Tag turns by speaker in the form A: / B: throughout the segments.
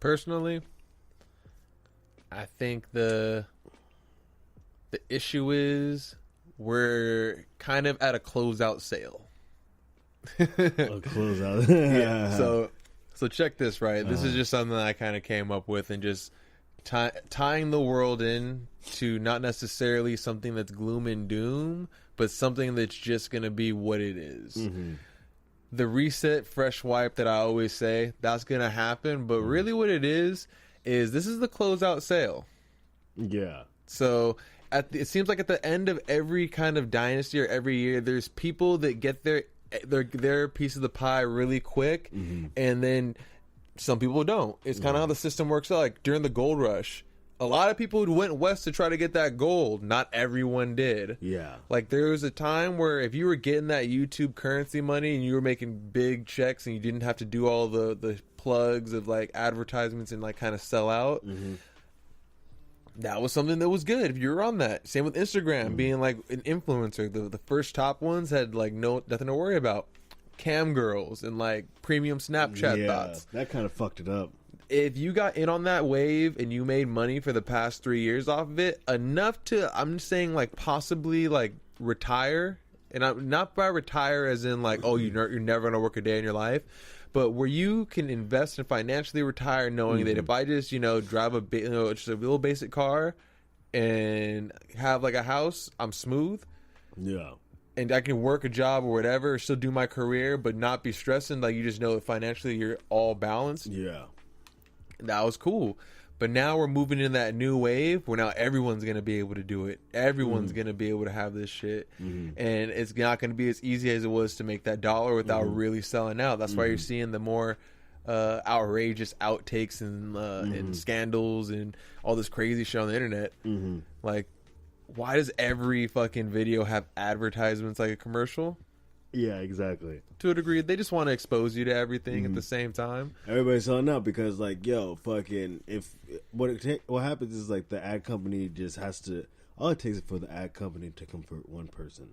A: Personally, I think the issue is we're kind of at a closeout sale.
B: A closeout.
A: Yeah. So check this, right? This is just something that I kind of came up with, and just tying the world in to not necessarily something that's gloom and doom, but something that's just going to be what it is. Mm-hmm. The reset, fresh wipe that I always say, that's going to happen. But really what it is this is the closeout sale.
B: Yeah.
A: So it seems like at the end of every kind of dynasty or every year, there's people that get their piece of the pie really quick, and then some people don't. It's kind of how the system works out. Like during the gold rush, a lot of people went west to try to get that gold. Not everyone did.
B: Yeah.
A: Like there was a time where if you were getting that YouTube currency money and you were making big checks and you didn't have to do all the plugs of like advertisements and like kind of sell out, that was something that was good if you were on that. Same with Instagram, being like an influencer. The first top ones had like nothing to worry about. Cam girls and like premium Snapchat thoughts.
B: That kind of fucked it up.
A: If you got in on that wave and you made money for the past 3 years off of it, enough to, I'm just saying, like possibly like retire, and I'm not by retire as in like, oh, you're never gonna work a day in your life, but where you can invest and financially retire, knowing that if I just drive just a little basic car and have like a house, I'm smooth.
B: Yeah.
A: And I can work a job or whatever, still do my career, but not be stressing. Like you just know that financially you're all balanced.
B: Yeah.
A: That was cool. But now we're moving in that new wave where now everyone's going to be able to do it. Everyone's going to be able to have this shit. And it's not going to be as easy as it was to make that dollar without really selling out. That's why you're seeing the more outrageous outtakes and scandals and all this crazy shit on the internet. Like, why does every fucking video have advertisements like a commercial?
B: Yeah, exactly.
A: To a degree, they just want to expose you to everything at the same time.
B: Everybody's selling out because, like, yo, fucking, what happens is, like, the ad company just has to, all it takes is for the ad company to convert one person.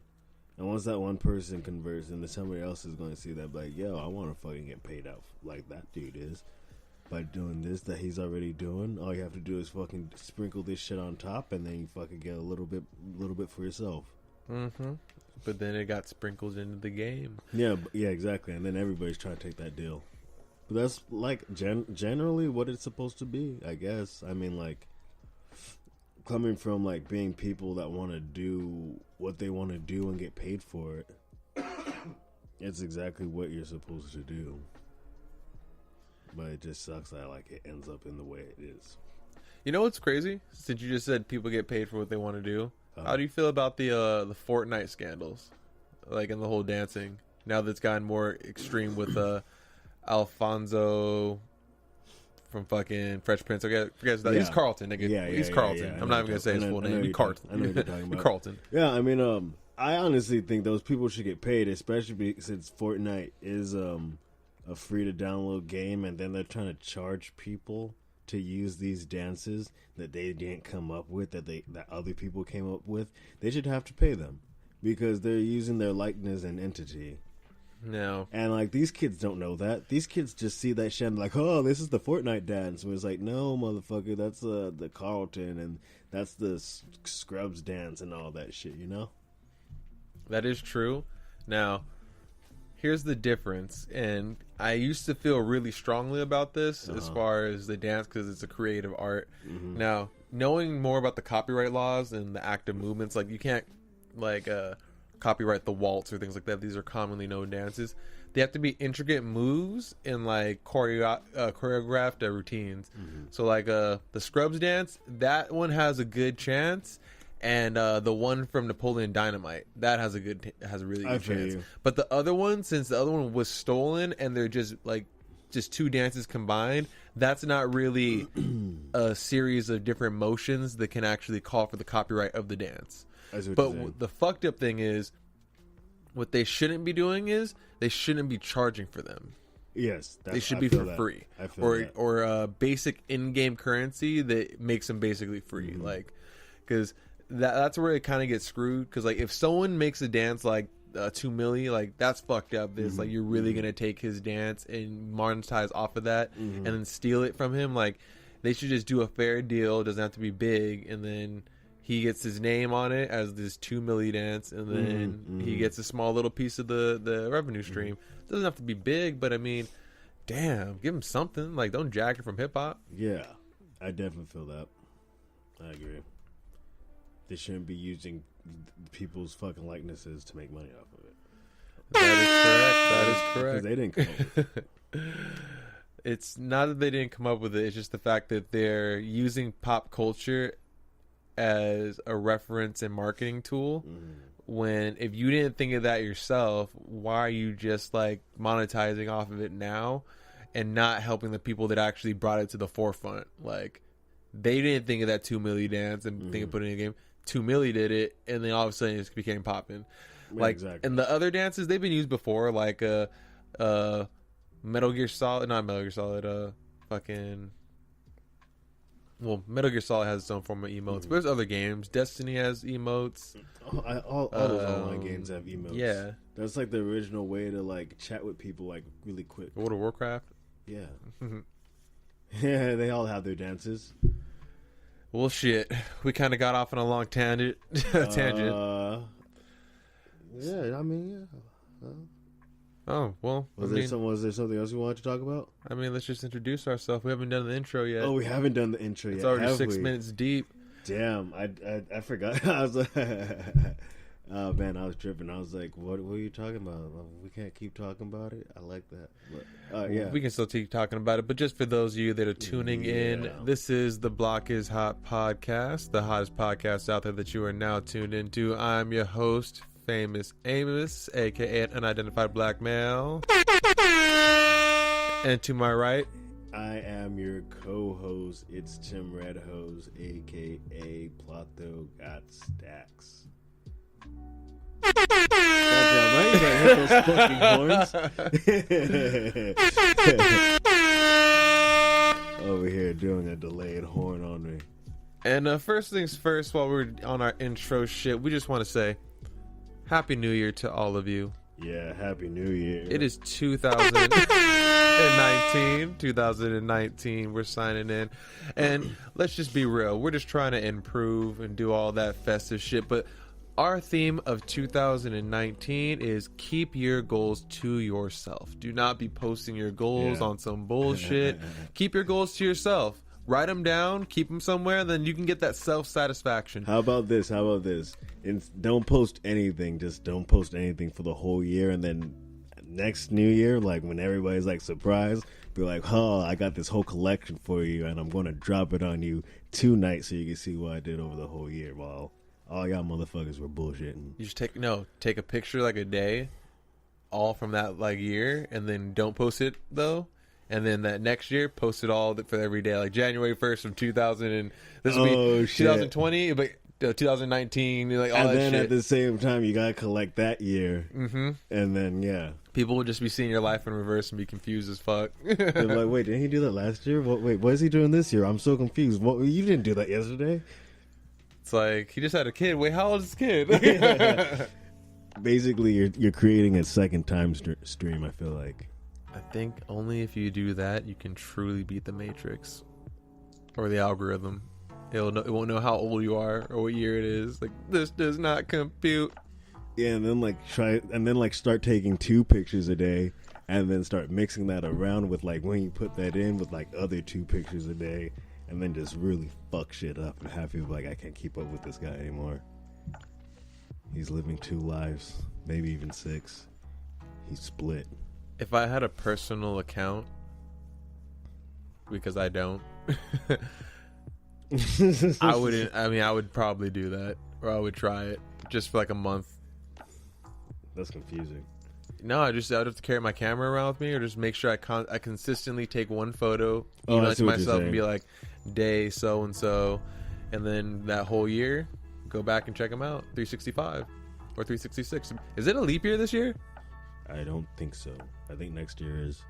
B: And once that one person converts, then somebody else is going to see that, like, yo, I want to fucking get paid out like that dude is. By doing this that he's already doing, all you have to do is fucking sprinkle this shit on top, and then you fucking get a little bit for yourself.
A: But then it got sprinkled into the game.
B: Yeah, exactly. And then everybody's trying to take that deal. But that's like generally what it's supposed to be, I guess. I mean, like coming from like being people that want to do what they want to do and get paid for it. It's exactly what you're supposed to do. But it just sucks that like it ends up in the way it is.
A: You know what's crazy? Since you just said people get paid for what they want to do, how do you feel about the Fortnite scandals, like in the whole dancing? Now that's gotten more extreme with Alfonso from fucking Fresh Prince. He's Carlton, nigga.
B: Yeah,
A: he's Carlton. I'm not even gonna say his full name. He's Carlton.
B: I know what you're talking about.
A: Carlton.
B: Yeah, I mean, I honestly think those people should get paid, especially since Fortnite is a free to download game, and then they're trying to charge people to use these dances that they didn't come up with, that other people came up with. They should have to pay them because they're using their likeness and entity.
A: No.
B: And like these kids don't know that. These kids just see that shit and like, oh, this is the Fortnite dance. And it's like, no, motherfucker, that's the Carlton and that's the Scrubs dance and all that shit, you know?
A: That is true. Now, here's the difference, and I used to feel really strongly about this as far as the dance because it's a creative art. Now, knowing more about the copyright laws and the active movements, like you can't like copyright the waltz or things like that. These are commonly known dances. They have to be intricate moves and like choreographed routines. So like the Scrubs dance, that one has a good chance. And the one from Napoleon Dynamite, that has a really good chance. But the other one, since the other one was stolen and they're just two dances combined, that's not really a series of different motions that can actually call for the copyright of the dance. But the fucked up thing is, what they shouldn't be doing is they shouldn't be charging for them.
B: Yes,
A: they should be for free, or a basic in-game currency that makes them basically free, like because. That's where it kind of gets screwed, because like if someone makes a dance like 2 million, like that's fucked up. This like you're really gonna take his dance and monetize off of that and then steal it from him. Like they should just do a fair deal. It doesn't have to be big, and then he gets his name on it as this 2 million dance, and then he gets a small little piece of the revenue stream. It doesn't have to be big, but I mean, damn, give him something. Like don't jack it from hip hop.
B: Yeah, I definitely feel that. I agree. They shouldn't be using people's fucking likenesses to make money off of it.
A: That is correct.
B: Because they didn't come up with it.
A: It's not that they didn't come up with it. It's just the fact that they're using pop culture as a reference and marketing tool. When if you didn't think of that yourself, why are you just like monetizing off of it now and not helping the people that actually brought it to the forefront? Like they didn't think of that 2 million dance and think of putting it in a game. 2 million did it, and then all of a sudden it just became popping. Like, exactly. And the other dances, they've been used before, like Metal Gear Solid, not Metal Gear Solid, Metal Gear Solid has its own form of emotes, but there's other games. Destiny has emotes.
B: All those online games have emotes.
A: Yeah.
B: That's like the original way to like chat with people like really quick.
A: World of Warcraft?
B: Yeah. Yeah, they all have their dances.
A: Well, shit. We kind of got off on a long tangent.
B: Yeah, I mean, yeah.
A: Oh, well.
B: Was there something else you wanted to talk about?
A: I mean, let's just introduce ourselves. We haven't done the intro yet.
B: Oh, we haven't done the intro yet.
A: It's already 6 minutes deep.
B: Damn, I forgot. I was like, oh man, I was tripping. I was like, what are you talking about? We can't keep talking about it. I like that. But, yeah.
A: We can still keep talking about it, but just for those of you that are tuning in, this is the Block is Hot podcast, the hottest podcast out there that you are now tuned into. I'm your host, Famous Amos, aka Unidentified Black Male. And to my right,
B: I am your co-host. It's Tim Redhose, aka Plato Got Stacks. Right? You gotta hit those fucking horns. Over here doing a delayed horn on me.
A: And first things first, while we're on our intro shit, we just want to say Happy New Year to all of you.
B: Yeah, Happy New Year.
A: It is 2019. We're signing in. And let's just be real. We're just trying to improve and do all that festive shit. But our theme of 2019 is keep your goals to yourself. Do not be posting your goals on some bullshit. Keep your goals to yourself. Write them down, keep them somewhere, then you can get that self-satisfaction.
B: How about this? Don't post anything. Just don't post anything for the whole year. And then next New Year, like when everybody's like surprised, be like, oh, I got this whole collection for you, and I'm going to drop it on you tonight so you can see what I did over the whole year. While all y'all motherfuckers were bullshitting.
A: You just take a picture like a day, all from that like year, and then don't post it though. And then that next year, post it all for every day, like January 1st from 2000, and this will be 2020, but 2019, like all
B: and
A: that
B: then
A: shit.
B: At the same time, you gotta collect that year, and then
A: people will just be seeing your life in reverse and be confused as fuck.
B: They're like, wait, didn't he do that last year? What is he doing this year? I'm so confused. You didn't do that yesterday.
A: It's like he just had a kid. Wait, how old is this kid?
B: Basically, you're creating a second time stream. I feel like.
A: I think only if you do that, you can truly beat the Matrix or the algorithm. It won't know how old you are or what year it is. Like, this does not compute.
B: Yeah, and then start taking 2 pictures a day, and then start mixing that around with like when you put that in with like other 2 pictures a day, and then just really fuck shit up and have people like, I can't keep up with this guy anymore. He's living 2 lives, maybe even 6. He's split.
A: If I had a personal account, because I don't, I wouldn't. I mean, I would probably do that, or I would try it just for like a month.
B: That's confusing.
A: No, I'd have to carry my camera around with me, or just make sure I consistently take one photo, email it to myself, and be like, day so and so, and then that whole year, go back and check them out. 365 or 366. Is it a leap year this year?
B: I don't think so. I think next year is.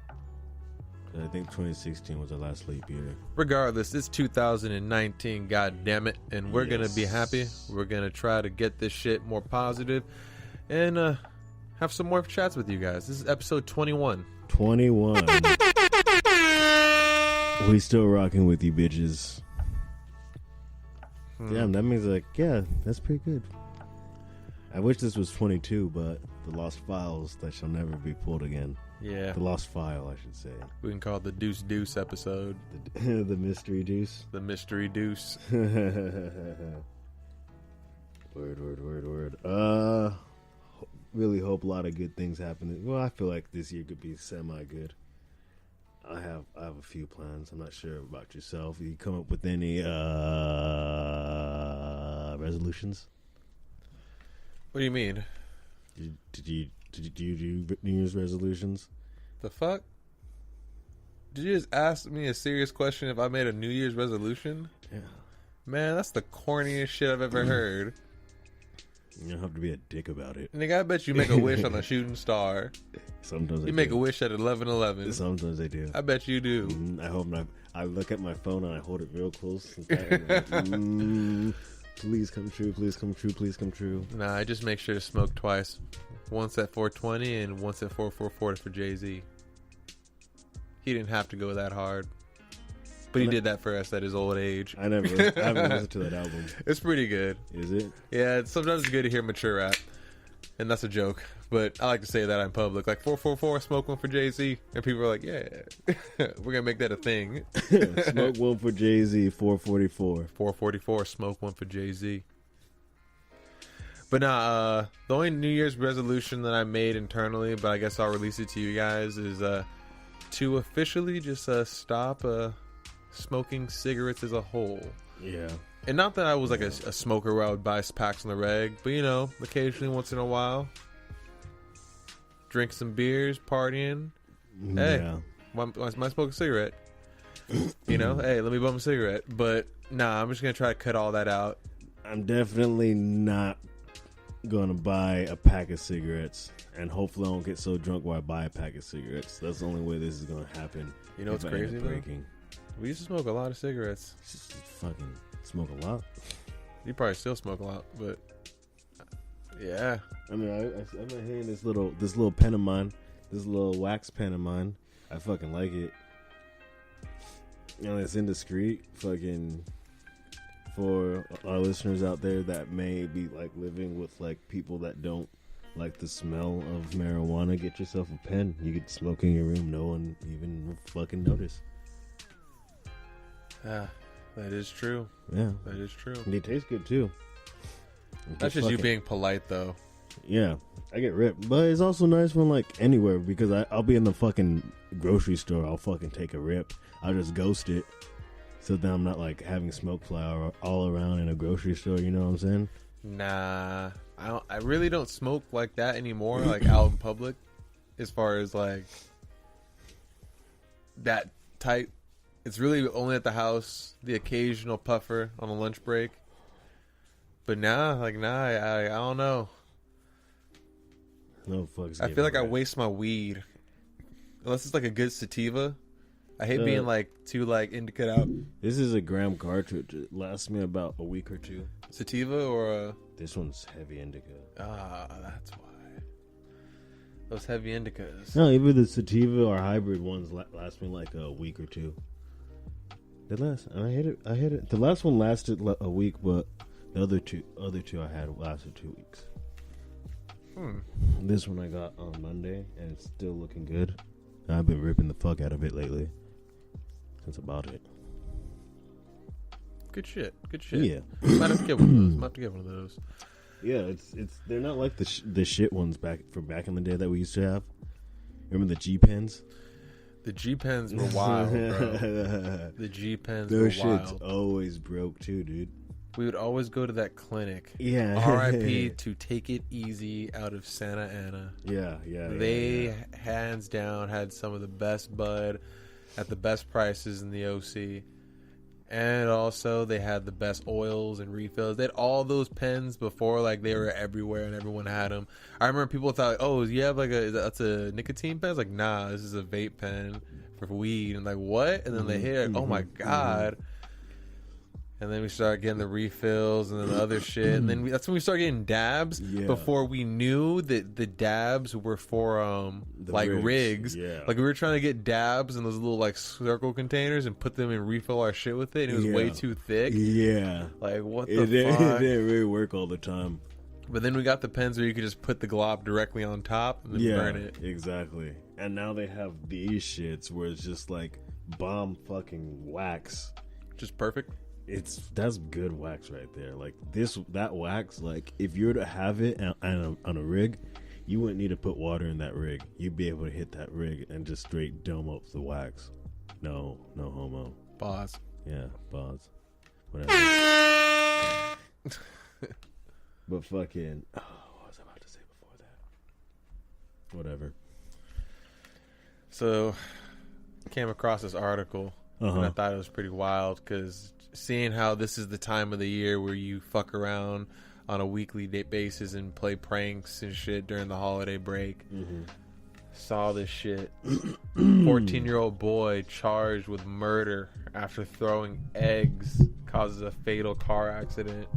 B: I think 2016 was the last leap year.
A: Regardless, it's 2019, god damn it, and we're gonna be happy. We're gonna try to get this shit more positive, and have some more chats with you guys. This is episode 21.
B: 21. We still rocking with you, bitches. Damn, that means that's pretty good. I wish this was 22, but the lost files that shall never be pulled again.
A: Yeah.
B: The lost file, I should say.
A: We can call it the Deuce Deuce episode.
B: The mystery deuce.
A: The mystery deuce. Word.
B: Really hope a lot of good things happen. Well, I feel like this year could be semi-good. I have a few plans. I'm not sure about yourself. You come up with any resolutions?
A: What do you mean?
B: Did you do New Year's resolutions?
A: The fuck? Did you just ask me a serious question if I made a New Year's resolution?
B: Yeah.
A: Man, that's the corniest shit I've ever heard.
B: You don't have to be a dick about it.
A: Nigga, I bet you make a wish on a shooting star.
B: Sometimes
A: you make a wish at 11:11.
B: Sometimes I do.
A: I bet you do.
B: I hope not. I look at my phone and I hold it real close. Please come true. Please come true. Please come true.
A: Nah, I just make sure to smoke twice. Once at 420 and once at 444 for Jay-Z. He didn't have to go that hard. But he did that for us at his old age.
B: I haven't listened to that album.
A: It's pretty good.
B: Is it?
A: Yeah, sometimes it's good to hear mature rap. And that's a joke. But I like to say that in public. Like, 444, smoke one for Jay-Z. And people are like, yeah, we're going to make that a thing.
B: Smoke one for Jay-Z, 444.
A: 444, smoke one for Jay-Z. But nah, the only New Year's resolution that I made internally, but I guess I'll release it to you guys, is to officially just stop smoking cigarettes as a whole.
B: Yeah.
A: And not that I was like a smoker where I would buy packs on the reg, but you know, occasionally once in a while, drink some beers, partying. Hey, why smoke a cigarette? You know, hey, let me bum a cigarette. But nah, I'm just gonna try to cut all that out.
B: I'm definitely not gonna buy a pack of cigarettes, and hopefully I don't get so drunk while I buy a pack of cigarettes. That's the only way this is gonna happen.
A: You know what's crazy though? We used to smoke a lot of cigarettes.
B: Just fucking smoke a lot.
A: You probably still smoke a lot, but yeah.
B: I mean, I'm hearing this little pen of mine, this little wax pen of mine. I fucking like it. You know, it's indiscreet. Fucking for our listeners out there that may be like living with like people that don't like the smell of marijuana, get yourself a pen. You could smoke in your room. No one even will fucking notice.
A: That is true.
B: Yeah,
A: that is true.
B: They taste good too.
A: That's just you being polite, though.
B: Yeah, I get ripped, but it's also nice when like anywhere because I'll be in the fucking grocery store. I'll fucking take a rip. I'll just ghost it, so then I'm not like having smoke fly all around in a grocery store. You know what I'm saying? Nah,
A: I really don't smoke like that anymore. Like out in public, as far as like that type. It's really only at the house, the occasional puffer on a lunch break. But nah, I don't know.
B: No fucks.
A: I feel like I waste my weed. Unless it's like a good sativa. I hate being like too like indica out.
B: This is a gram cartridge. It lasts me about a week or two.
A: Sativa or
B: This one's heavy indica.
A: Ah, that's why. Those heavy indicas.
B: No, either the sativa or hybrid ones last me like a week or two. I hit it. The last one lasted a week, but the other two I had lasted 2 weeks. This one I got on Monday, and it's still looking good. I've been ripping the fuck out of it lately. That's about it.
A: Good shit.
B: Yeah.
A: Might have to get one of those.
B: Yeah, it's they're not like the shit ones back in the day that we used to have. Remember the G pens?
A: The G pens were wild, bro. The G pens were wild.
B: Those shits always broke too, dude.
A: We would always go to that clinic.
B: Yeah.
A: R.I.P. to Take It Easy out of Santa Ana.
B: Yeah.
A: They hands down had some of the best bud at the best prices in the OC. And also they had the best oils and refills. They had all those pens before, like they were everywhere and everyone had them. I remember people thought, oh, you have like that's a nicotine pen? I was like, nah, this is a vape pen for weed. And like, what? And then they hit it. Oh my God. And then we started getting the refills and then the other shit. And then that's when we started getting dabs.
B: Yeah.
A: Before we knew that the dabs were for like rigs.
B: Yeah.
A: Like we were trying to get dabs in those little like circle containers and put them and refill our shit with it. And it was way too thick.
B: Yeah.
A: Like what the fuck?
B: It didn't really work all the time.
A: But then we got the pens where you could just put the glob directly on top and then burn it.
B: Exactly. And now they have these shits where it's just like bomb fucking wax.
A: Just perfect.
B: That's good wax right there. Like that wax, like if you were to have it on a rig, you wouldn't need to put water in that rig. You'd be able to hit that rig and just straight dome up the wax. No homo.
A: Pause.
B: Yeah, pause. Whatever. But fucking, what was I about to say before that? Whatever.
A: So, came across this article, and I thought it was pretty wild, because seeing how this is the time of the year where you fuck around on a weekly basis and play pranks and shit during the holiday break. Saw this shit. 14-year-old boy charged with murder after throwing eggs causes a fatal car accident.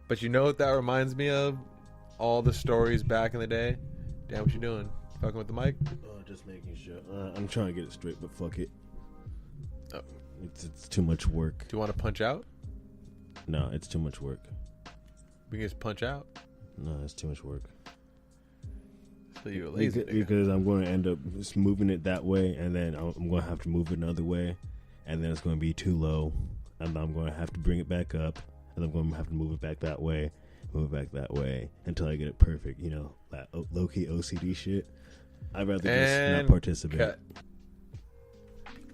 A: But you know what that reminds me of? All the stories back in the day. Damn, what you doing? Fucking with the mic?
B: Just making sure. I'm trying to get it straight, but fuck it.
A: Oh.
B: It's too much work.
A: Do you want to punch out?
B: No, it's too much work.
A: We can just punch out.
B: No, it's too much work.
A: So you're lazy.
B: Because I'm going to end up just moving it that way, and then I'm going to have to move it another way, and then it's going to be too low, and I'm going to have to bring it back up. And I'm going to have to move it back that way until I get it perfect. You know, that low-key OCD shit. I'd rather just not participate. Cut.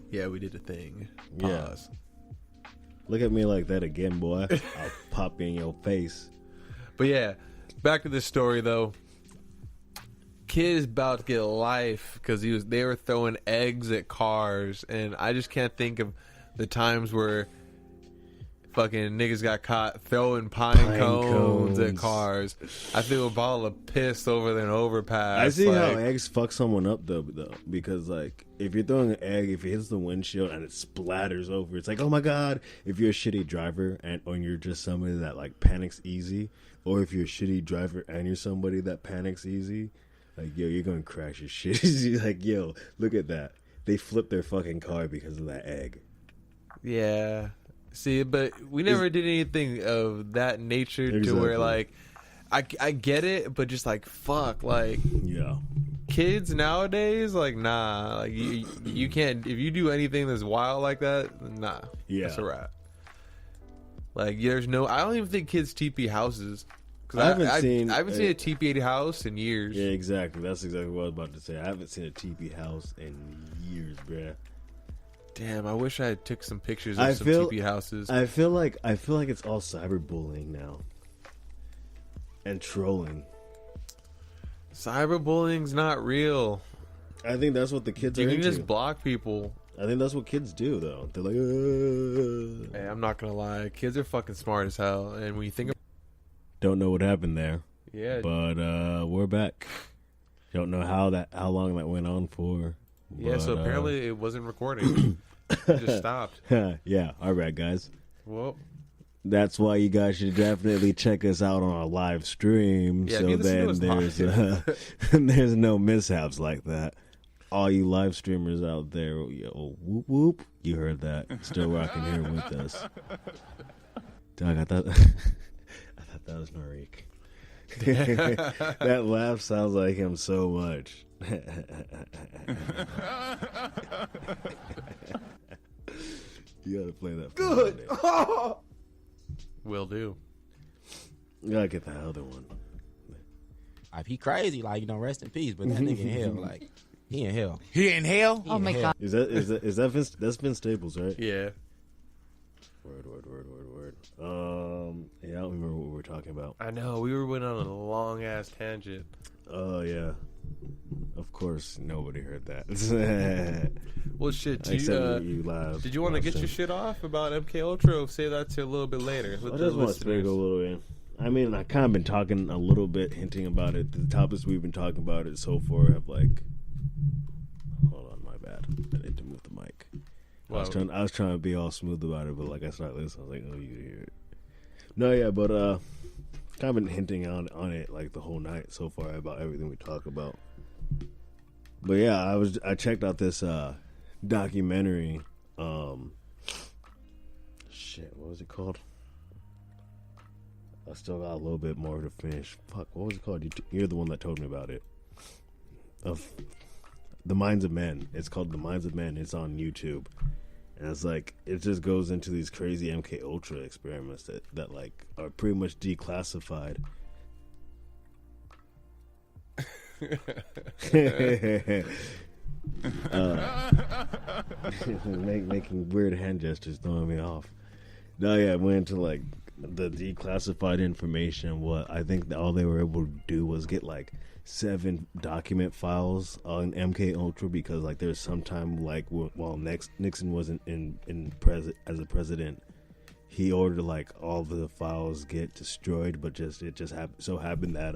A: Yeah, we did a thing.
B: Pause. Yeah. Look at me like that again, boy. I'll pop in your face.
A: But yeah, back to this story, though. Kid is about to get life because they were throwing eggs at cars. And I just can't think of the times where fucking niggas got caught throwing pine cones at cars. I threw a bottle of piss over an overpass.
B: I see how eggs fuck someone up though, because like if you're throwing an egg, if it hits the windshield and it splatters over, it's like, oh my god. If you're a shitty driver or you're just somebody that like panics easy, or if you're a shitty driver and you're somebody that panics easy, like yo, you're gonna crash your shit. You're like, yo, look at that. They flipped their fucking car because of that egg.
A: Yeah. See, but we never did anything of that nature to where, like, I get it, but just, like, fuck, like,
B: yeah.
A: Kids nowadays, like, nah, like, you can't, if you do anything that's wild like that, nah, that's a wrap. Like, there's no, I don't even think kids TP houses. Cause I haven't seen a TP house in years.
B: Yeah, exactly. That's exactly what I was about to say. I haven't seen a TP house in years, bruh.
A: Damn, I wish I took some pictures of some TP houses.
B: I feel like it's all cyberbullying now. And trolling.
A: Cyberbullying's not real.
B: I think that's what the kids are into.
A: You can just block people.
B: I think that's what kids do, though. They're like,
A: Hey, I'm not gonna lie. Kids are fucking smart as hell. And when you think
B: don't know what happened there.
A: Yeah.
B: But we're back. Don't know how long that went on for.
A: Yeah, so apparently it wasn't recording. It just stopped.
B: Yeah, all right, guys.
A: Well,
B: that's why you guys should definitely check us out on our live stream.
A: Yeah,
B: so then there's no mishaps like that. All you live streamers out there, yo, whoop whoop, you heard that? Still rocking here with us. Dog, I thought that was Marik. That laugh sounds like him so much. You gotta play that.
C: Good.
A: Will do.
B: You gotta get the other one.
C: If he crazy, like, you know, rest in peace. But that nigga in hell, like, he in hell.
D: He in hell?
C: Oh my god.
B: Is that Vince? That's Vince Staples, right?
A: Yeah.
B: Word. Yeah, I don't remember what we were talking about.
A: I know, we went on a long ass tangent.
B: Oh yeah. Of course, nobody heard that.
A: Well, shit.
B: Except you live.
A: Did you want to get your shit off about MK Ultra? Or say that to a little bit later.
B: I just want to speak a little bit. I mean, I kind of been talking a little bit, hinting about it. The topics we've been talking about it so far have like. Hold on, my bad. I need to move the mic.
A: Wow.
B: I was trying to be all smooth about it, but like I started listening, I was like, oh, you could hear it. No, yeah, but kind of been hinting on it like the whole night so far about everything we talk about. But yeah, I checked out this documentary. Shit, what was it called? I still got a little bit more to finish. Fuck, what was it called? You're the one that told me about it. Of The Minds of Men. It's called The Minds of Men. It's on YouTube. And it's like, it just goes into these crazy MK Ultra experiments that like are pretty much declassified. Making weird hand gestures, throwing me off. No, yeah, I went into like the declassified information. What I think all they were able to do was get like 7 document files on MK Ultra, because like there's some time like while Nixon wasn't as a president, he ordered like all the files get destroyed, but it just so happened that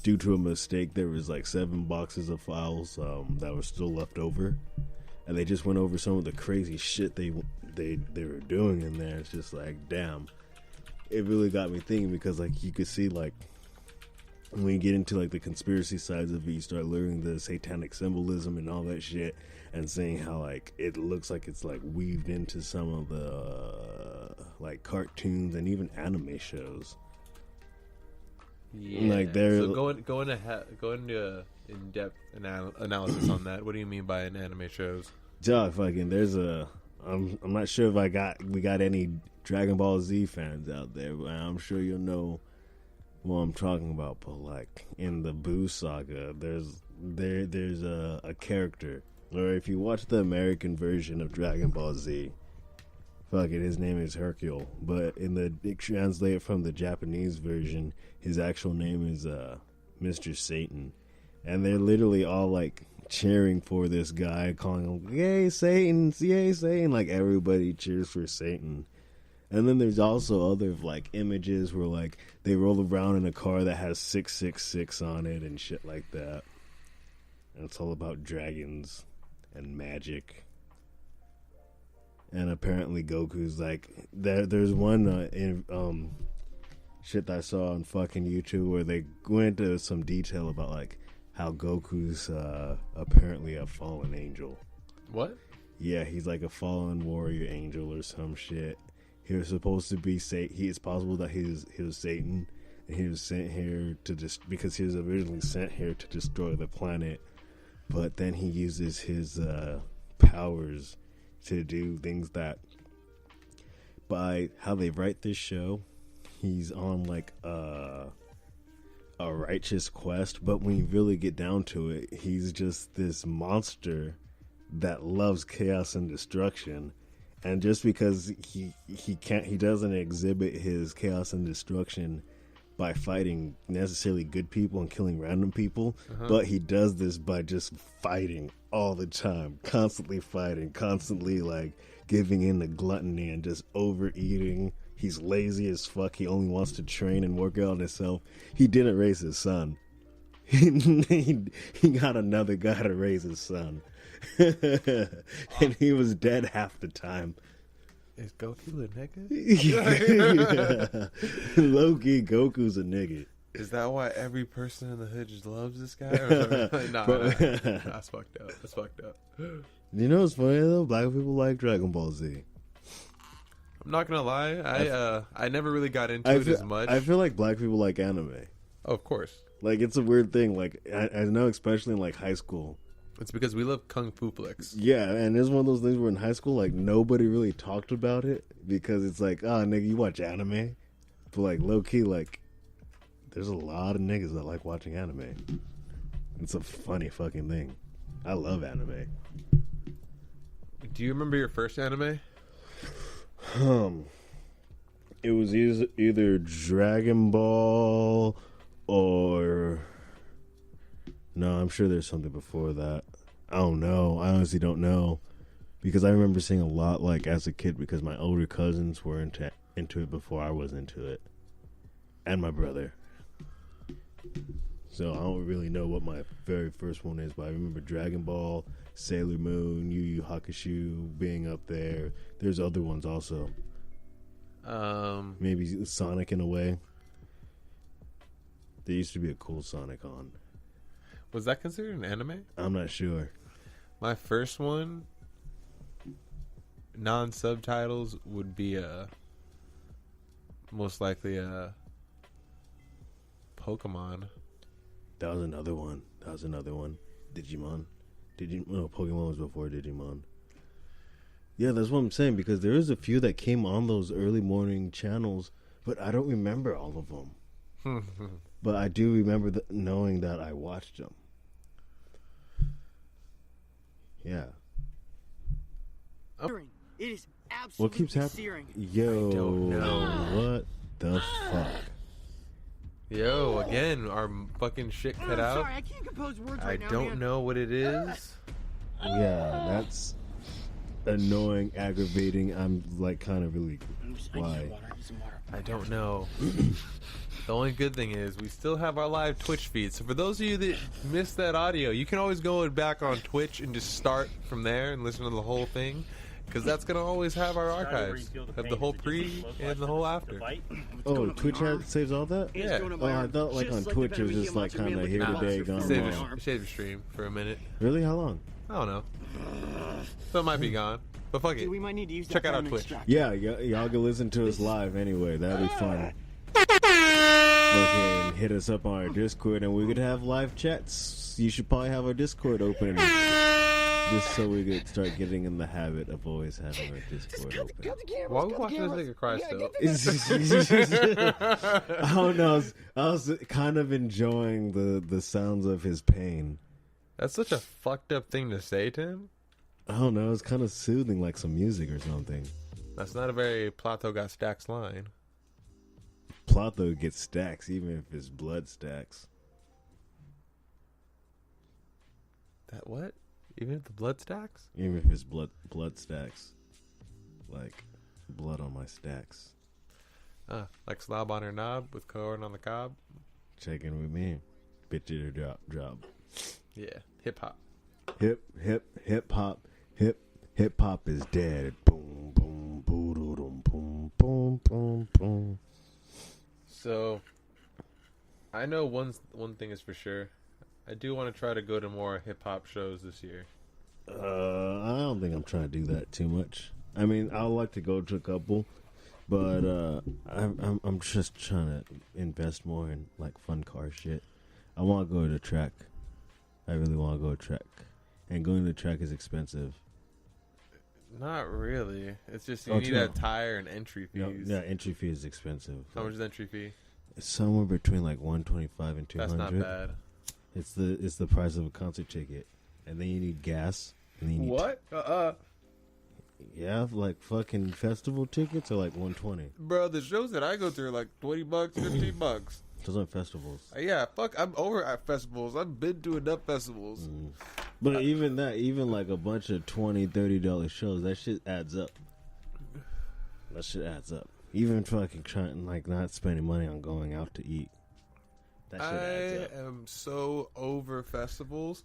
B: due to a mistake there was like 7 boxes of files that were still left over, and they just went over some of the crazy shit they were doing in there. It's just like, damn, it really got me thinking, because like you could see like when you get into like the conspiracy sides of it, you start learning the satanic symbolism and all that shit, and seeing how like it looks like it's like weaved into some of the like cartoons and even anime shows.
A: Yeah.
B: Like they're
A: so go into in-depth analysis on that. What do you mean by an anime shows?
B: Duh, fucking there's I'm not sure if we got any Dragon Ball Z fans out there, but I'm sure you'll know what I'm talking about. But like in the Boo saga, there's a character, or if you watch the American version of Dragon Ball Z, fuck it, his name is Hercule, but in the translate from the Japanese version, his actual name is Mr. Satan, and they're literally all like cheering for this guy, calling him "Yay Satan, yay Satan!" Like everybody cheers for Satan. And then there's also other like images where like they roll around in a car that has 666 on it and shit like that. And it's all about dragons and magic. And apparently Goku's like there's one shit that I saw on fucking YouTube where they went into some detail about like how Goku's apparently a fallen angel.
A: What?
B: Yeah, he's like a fallen warrior angel or some shit. He was supposed to be it's possible that he was Satan, and he was sent here because he was originally sent here to destroy the planet, but then he uses his powers to do things that, by how they write this show, he's on like a righteous quest, but when you really get down to it, he's just this monster that loves chaos and destruction. And just because he doesn't exhibit his chaos and destruction by fighting necessarily good people and killing random people, but he does this by just fighting all the time, constantly fighting, constantly like giving in to gluttony and just overeating. He's lazy as fuck. He only wants to train and work out on himself. He didn't raise his son. He got another guy to raise his son. And he was dead half the time.
A: Is Goku a nigga?
B: Yeah. Low-key, Goku's a nigga.
A: Is that why every person in the hood just loves this guy? Nah, that's fucked up. That's fucked up.
B: You know what's funny though? Black people like Dragon Ball Z.
A: I'm not gonna lie. I never really got into it as much.
B: I feel like black people like anime.
A: Oh, of course.
B: Like it's a weird thing. Like I know, especially in like high school.
A: It's because we love kung fu flicks.
B: Yeah, and it's one of those things where in high school, like nobody really talked about it because it's like, oh, nigga, you watch anime, but like low key, like there's a lot of niggas that like watching anime. It's a funny fucking thing. I love anime.
A: Do you remember your first anime?
B: It was either Dragon Ball or no, I'm sure there's something before that. I don't know. I honestly don't know because I remember seeing a lot like as a kid because my older cousins were into it before I was into it, and my brother. So I don't really know what my very first one is, but I remember Dragon Ball, Sailor Moon, Yu Yu Hakusho being up there. There's other ones also. Maybe Sonic in a way. There used to be a cool Sonic on.
A: Was that considered an anime?
B: I'm not sure.
A: My first one, non-subtitles, would be most likely a Pokemon.
B: That was another one. Digimon. No, Pokemon was before Digimon. Yeah, that's what I'm saying, because there is a few that came on those early morning channels, but I don't remember all of them. But I do remember knowing that I watched them. Yeah.
D: It is absolutely
B: What keeps happening?
D: searing.
B: Yo,
A: I don't know.
B: what the fuck?
A: Yo, again, our fucking shit cut out.
D: Sorry, I can't compose words
A: I
D: right now.
A: don't
D: man.
A: know what it is.
B: Yeah, that's annoying, aggravating. I'm like kind of really. Why?
A: I don't know. The only good thing is we still have our live Twitch feed. So for those of you that missed that audio, you can always go back on Twitch and just start from there and listen to the whole thing. Because that's going to always have our archives. Have the whole pre and the whole after.
B: Oh, Twitch saves all that?
A: Yeah.
B: Oh, I thought like on Twitch it was just like kind of here today, gone tomorrow.
A: Save the stream for a minute.
B: Really? How long?
A: I don't know. So it might be gone. But fuck it.
D: Dude, we might need to use that
A: Check out our
D: diamond
A: Twitch.
D: extractor.
B: Yeah, y'all can listen to us live anyway. That'd be fun. Fucking hit us up on our Discord and we could have live chats. You should probably have our Discord open just so we could start getting in the habit of always having our Discord open.
A: Why are we watching this nigga cry still?
B: I don't know. I was kind of enjoying the sounds of his pain.
A: That's such a fucked up thing to say to him.
B: I don't know. It's kind of soothing, like some music or something.
A: That's not a very Plato got stacks line.
B: Plato gets stacks, even if his blood stacks.
A: That what? Even if the blood stacks?
B: Even if his blood stacks. Like, blood on my stacks.
A: Like slob on her knob with corn on the cob?
B: Check in with me. Bitch it or job.
A: Yeah. Hip hop.
B: Hip hop. Hip hop is dead. Boom, boom, boom, boom, boom, boom, boom.
A: So, I know one thing is for sure. I do want to try to go to more hip hop shows this year.
B: I don't think I'm trying to do that too much. I mean, I would like to go to a couple, but I'm just trying to invest more in like fun car shit. I want to go to the track. I really want to go to track, and going to the track is expensive.
A: Not really. It's just you
B: Oh,
A: need
B: true.
A: a tire and entry fees.
B: Yeah, entry fee is expensive.
A: How much is entry fee?
B: It's somewhere between like $125 and $200.
A: That's not bad.
B: It's the price of a concert ticket, and then you need gas. And then you need
A: What?
B: Yeah, like fucking festival tickets are like $120.
A: Bro, the shows that I go to are like $20, $15.
B: Those aren't festivals.
A: Yeah, fuck. I'm over at festivals. I've been to enough festivals.
B: But even like a bunch of $20, $30 shows, that shit adds up. Even fucking trying like not spending money on going out to eat. That shit adds up.
A: I am so over festivals.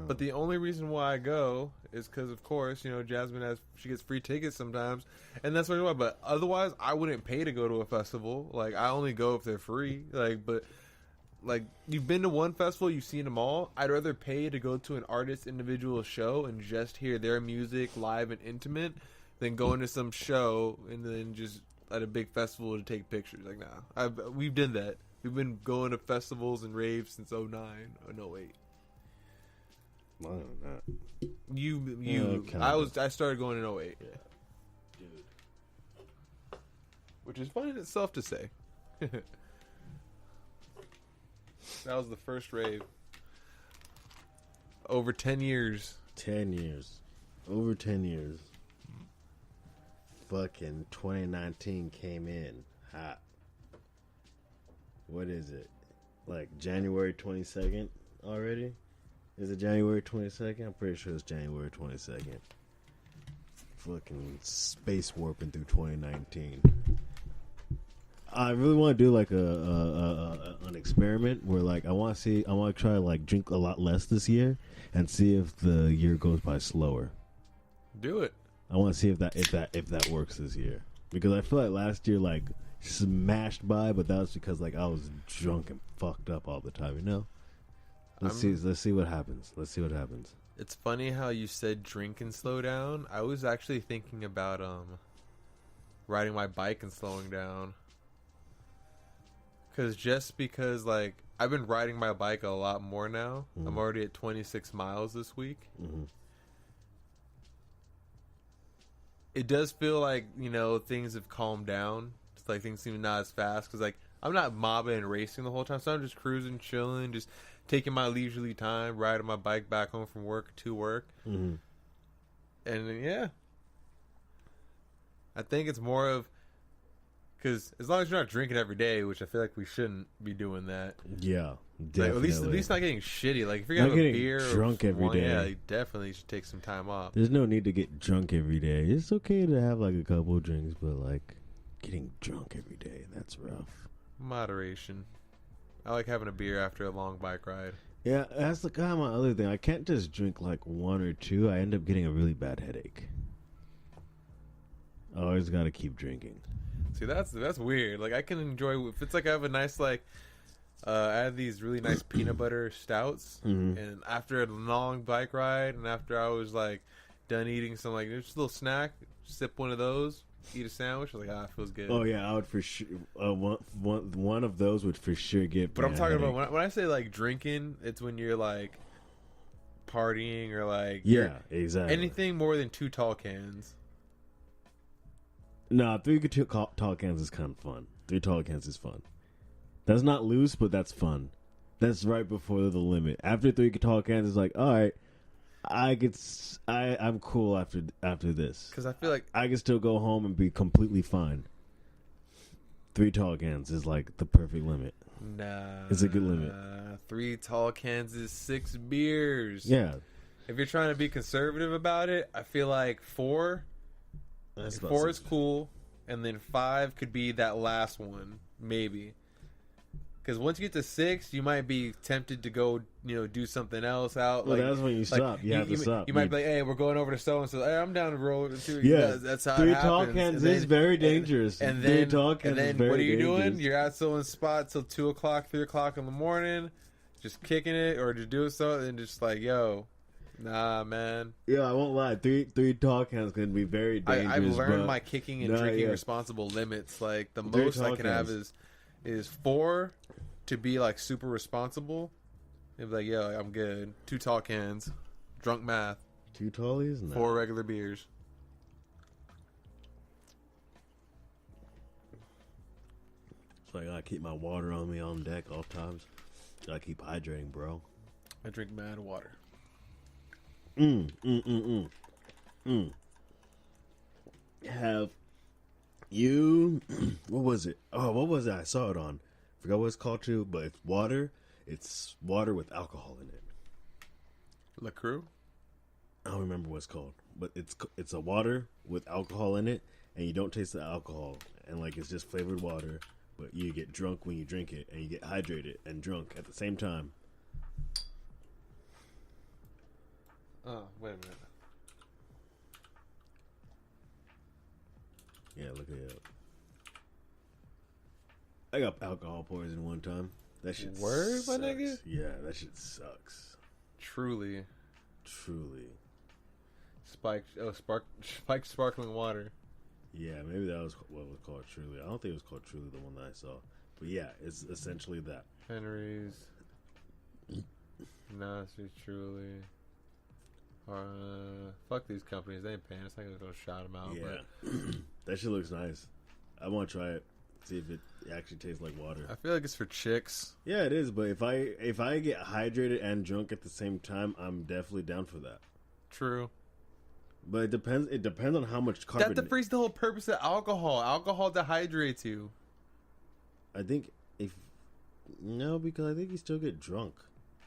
A: But the only reason why I go is because, of course, you know, Jasmine she gets free tickets sometimes, and that's what I want. But otherwise, I wouldn't pay to go to a festival. Like, I only go if they're free. But you've been to one festival, you've seen them all. I'd rather pay to go to an artist's individual show and just hear their music live and intimate than going to some show and then just at a big festival to take pictures. Like, nah, we've done that. We've been going to festivals and raves since 09 or 08.
B: I don't know.
A: You I started going in 08.
B: Yeah. Dude.
A: Which is fun in itself to say. That was the first rave. Over 10 years.
B: 10 years. Over 10 years. Fucking 2019 came in hot. What is it? Like January 22nd already? Is it January 22nd? I'm pretty sure it's January 22nd. Fucking space warping through 2019. I really want to do like an experiment where like I want to try to like drink a lot less this year and see if the year goes by slower.
A: Do it.
B: I want to see if that works this year, because I feel like last year like smashed by, but that was because like I was drunk and fucked up all the time. You know. Let's see what happens.
A: It's funny how you said drink and slow down. I was actually thinking about riding my bike and slowing down. Because like I've been riding my bike a lot more now. Mm-hmm. I'm already at 26 miles this week. Mm-hmm. It does feel like, you know, things have calmed down. It's like things seem not as fast because like I'm not mobbing and racing the whole time, so I'm just cruising, chilling, just taking my leisurely time, riding my bike back home from work to work. Mm-hmm. And yeah, I think it's more of because as long as you're not drinking every day, which I feel like we shouldn't be doing that.
B: Yeah,
A: definitely. Like, at least not getting shitty. Like if you're gonna have a beer,
B: drunk every day,
A: yeah, you definitely should take some time off.
B: There's no need to get drunk every day. It's okay to have like a couple of drinks, but like getting drunk every day, that's rough.
A: Moderation. I like having a beer after a long bike ride.
B: Yeah, that's the kind of my other thing. I can't just drink like one or two. I end up getting a really bad headache. I always got to keep drinking.
A: See, that's weird. Like I can enjoy if it's like I have a nice like I have these really nice peanut butter stouts, mm-hmm. and after a long bike ride, and after I was like done eating some like just a little snack, sip one of those. Eat a sandwich, like it feels good.
B: Oh yeah, I would for sure. One of those would for sure get.
A: But I'm talking about when I say like drinking, it's when you're like partying or like
B: exactly
A: anything more than 2 tall cans.
B: No, 3 tall cans is kind of fun. 3 tall cans is fun. That's not loose, but that's fun. That's right before the limit. After 3 tall cans, it's like, all right. I'm cool after this
A: because I feel like
B: I can still go home and be completely fine. 3 tall cans is like the perfect limit.
A: Nah,
B: it's a good limit.
A: 3 tall cans is 6 beers.
B: Yeah,
A: if you're trying to be conservative about it, I feel like 4. 4 is cool, and then 5 could be that last one, maybe. Because once you get to 6, you might be tempted to go, you know, do something else out.
B: Well, that's when you stop. You have to stop.
A: You might be like, hey, we're going over to so-and-so. Hey, I'm down to roll too.
B: Yeah,
A: that's how
B: 3
A: it happens.
B: tall cans is very dangerous.
A: And then,
B: 3 tall cans is very
A: what are you
B: dangerous.
A: doing? You're at someone's spot till 2 o'clock, 3 o'clock in the morning, just kicking it or just doing something and just like, yo, nah, man.
B: Yeah, I won't lie. 3 tall cans can be very dangerous.
A: I've learned my kicking and drinking responsible limits. Like, the most I can have is 4 to be like super responsible. It'd be like, yeah, I'm good. 2 tall cans, drunk math.
B: 2 tallies,
A: 4 regular beers.
B: So I gotta keep my water on me on deck all times. Gotta keep hydrating, bro.
A: I drink mad water.
B: Have you? What was it? Oh, what was it? I saw it on. Forgot what it's called too, but it's water. It's water with alcohol in it.
A: LaCroix?
B: I don't remember what it's called, but it's a water with alcohol in it, and you don't taste the alcohol, and like it's just flavored water, but you get drunk when you drink it, and you get hydrated and drunk at the same time.
A: Oh, wait a minute.
B: Yeah, look it up. I got alcohol poisoning one time. That shit
A: sucks. My nigga?
B: Yeah, that shit sucks.
A: Truly. Spiked sparkling water.
B: Yeah, maybe that was what was called Truly. I don't think it was called Truly, the one that I saw. But yeah, it's essentially that.
A: Henry's. No, it's just Truly. Fuck these companies. They ain't paying us. I ain't gonna shout them out.
B: Yeah.
A: But
B: that shit looks nice. I want to try it. See if it actually tastes like water.
A: I feel like it's for chicks.
B: Yeah, it is. But if I get hydrated and drunk at the same time, I'm definitely down for that.
A: True.
B: But it depends. It depends on how much carbon.
A: That defeats the whole purpose of alcohol. Alcohol dehydrates you.
B: I think because I think you still get drunk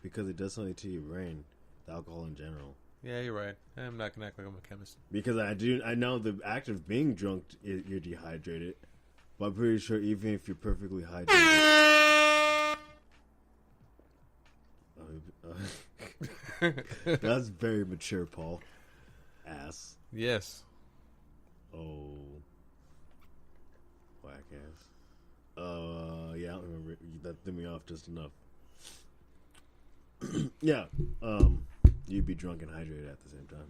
B: because it does something to your brain. The alcohol in general.
A: Yeah, you're right. I'm not gonna act like I'm a chemist.
B: Because I know the act of being drunk, you're dehydrated. But I'm pretty sure even if you're perfectly hydrated, that's very mature, Paul. Ass.
A: Yes.
B: Oh, whack ass. Yeah, I don't remember. That threw me off just enough. Yeah, you'd be drunk and hydrated at the same time.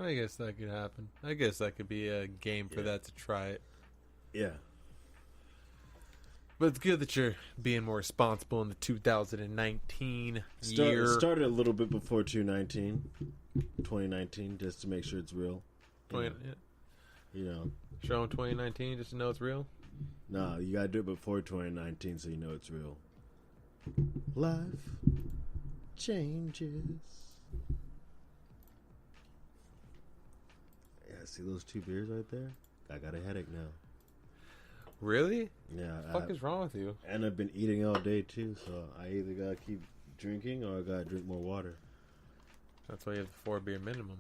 A: I guess that could happen. I guess that could be a game for that to try it.
B: Yeah.
A: But it's good that you're being more responsible in the 2019 year.
B: Started a little bit before 2019, just to make sure it's real. You know.
A: Show them 2019 just to know it's real.
B: Nah, you gotta do it before 2019 so you know it's real. Life changes. Yeah, see those 2 beers right there? I got a headache now.
A: Really?
B: Yeah.
A: What the fuck is wrong with you?
B: And I've been eating all day too, so I either gotta keep drinking or I gotta drink more water.
A: That's why you have the 4 beer minimum.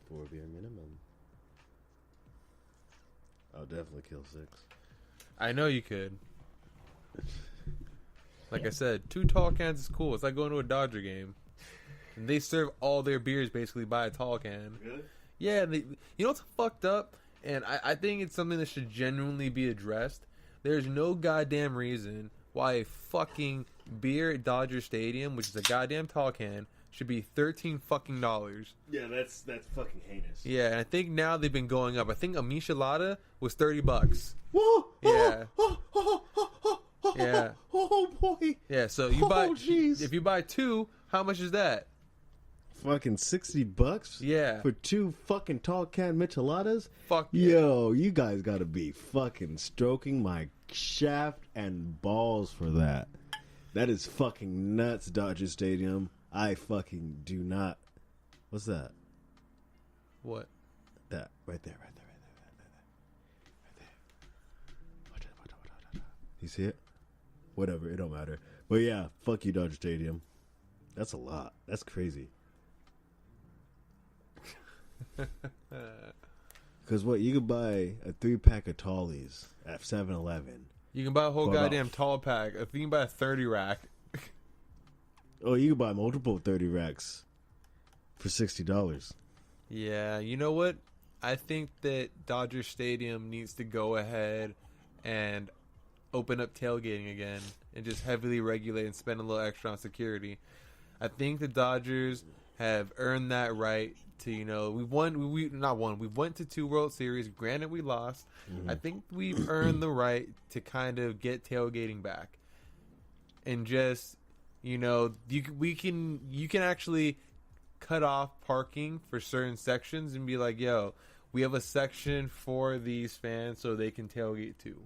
B: 4 beer minimum. I'll definitely kill 6.
A: I know you could. Like I said, 2 tall cans is cool. It's like going to a Dodger game. And they serve all their beers basically by a tall can.
B: Really?
A: Yeah, you know what's fucked up? And I think it's something that should genuinely be addressed. There's no goddamn reason why a fucking beer at Dodger Stadium, which is a goddamn tall can, should be $13 fucking dollars.
B: Yeah, that's fucking heinous.
A: Yeah, and I think now they've been going up. I think a michelada was $30.
B: Whoa!
A: Yeah.
B: Oh,
A: Yeah.
B: Oh boy.
A: Yeah, so you buy
B: jeez.
A: if you buy 2, how much is that?
B: Fucking $60?
A: Yeah.
B: For 2 fucking tall can micheladas?
A: Fuck yeah.
B: Yo, you guys gotta be fucking stroking my shaft and balls for that. That is fucking nuts, Dodger Stadium. I fucking do not. What's that?
A: What?
B: That right there. Watch it. You see it? Whatever, it don't matter. But yeah, fuck you, Dodger Stadium. That's a lot. That's crazy. Because what, you could buy a 3-pack of Tallies at 7-Eleven.
A: You can buy a whole
B: Hold
A: goddamn
B: off.
A: tall pack. If you can buy a 30 rack.
B: Oh, you could buy multiple 30 racks for $60.
A: Yeah, you know what? I think that Dodger Stadium needs to go ahead and open up tailgating again and just heavily regulate and spend a little extra on security. I think the Dodgers have earned that right to, you know, we've went to 2 World Series. Granted, we lost.
B: Mm-hmm.
A: I think we've earned the right to kind of get tailgating back and just, you know, you can actually cut off parking for certain sections and be like, yo, we have a section for these fans so they can tailgate too.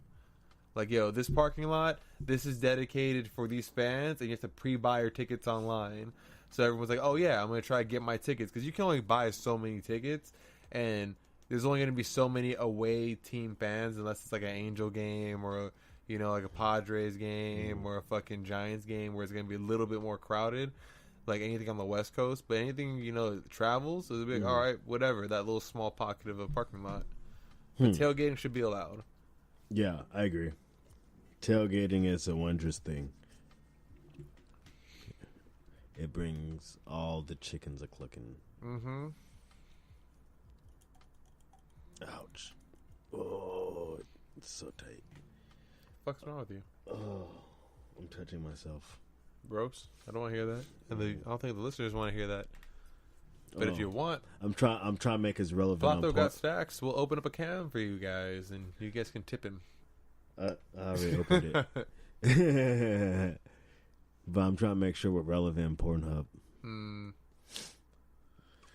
A: Like, yo, this parking lot, this is dedicated for these fans, and you have to pre-buy your tickets online. So everyone's like, oh, yeah, I'm going to try to get my tickets. Because you can only buy so many tickets, and there's only going to be so many away team fans unless it's like an Angel game or, you know, like a Padres game or a fucking Giants game where it's going to be a little bit more crowded, like anything on the West Coast. But anything, you know, that travels, it'll be like, all right, whatever, that little small pocket of a parking lot. But tailgating should be allowed.
B: Yeah, I agree. Tailgating is a wondrous thing. It brings all the chickens a clucking.
A: Mm-hmm.
B: Ouch. Oh, it's so tight.
A: What's wrong with you?
B: Oh, I'm touching myself.
A: Gross. I don't want to hear that. And I don't think the listeners want to hear that. But if you want,
B: I'm trying to make us relevant.
A: Flato got stacks. We'll open up a cam for you guys, and you guys can tip him.
B: I already opened it. But I'm trying to make sure we're relevant in Pornhub.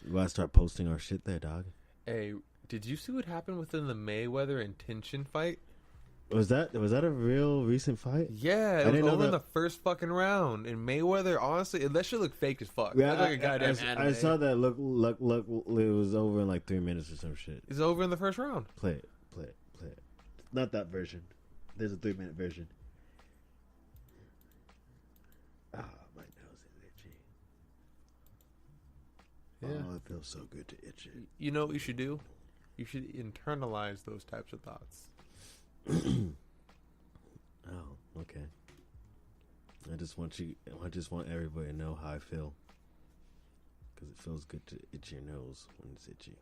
B: We gotta start posting our shit there, dog.
A: Hey, did you see what happened within the Mayweather and Tension fight?
B: Was that a real recent fight?
A: Yeah, it was over in the first fucking round. And Mayweather, honestly, that shit looked fake as fuck.
B: Yeah,
A: like a goddamn anime.
B: I saw that. Look, it was over in like 3 minutes or some shit.
A: It's over in the first round.
B: Play it. Not that version. There's a 3-minute version. Ah, my nose is itchy.
A: Yeah.
B: Oh, it feels so good to itch it.
A: You know what you should do? You should internalize those types of thoughts.
B: Oh, okay. I just want everybody to know how I feel, because it feels good to itch your nose when it's itchy.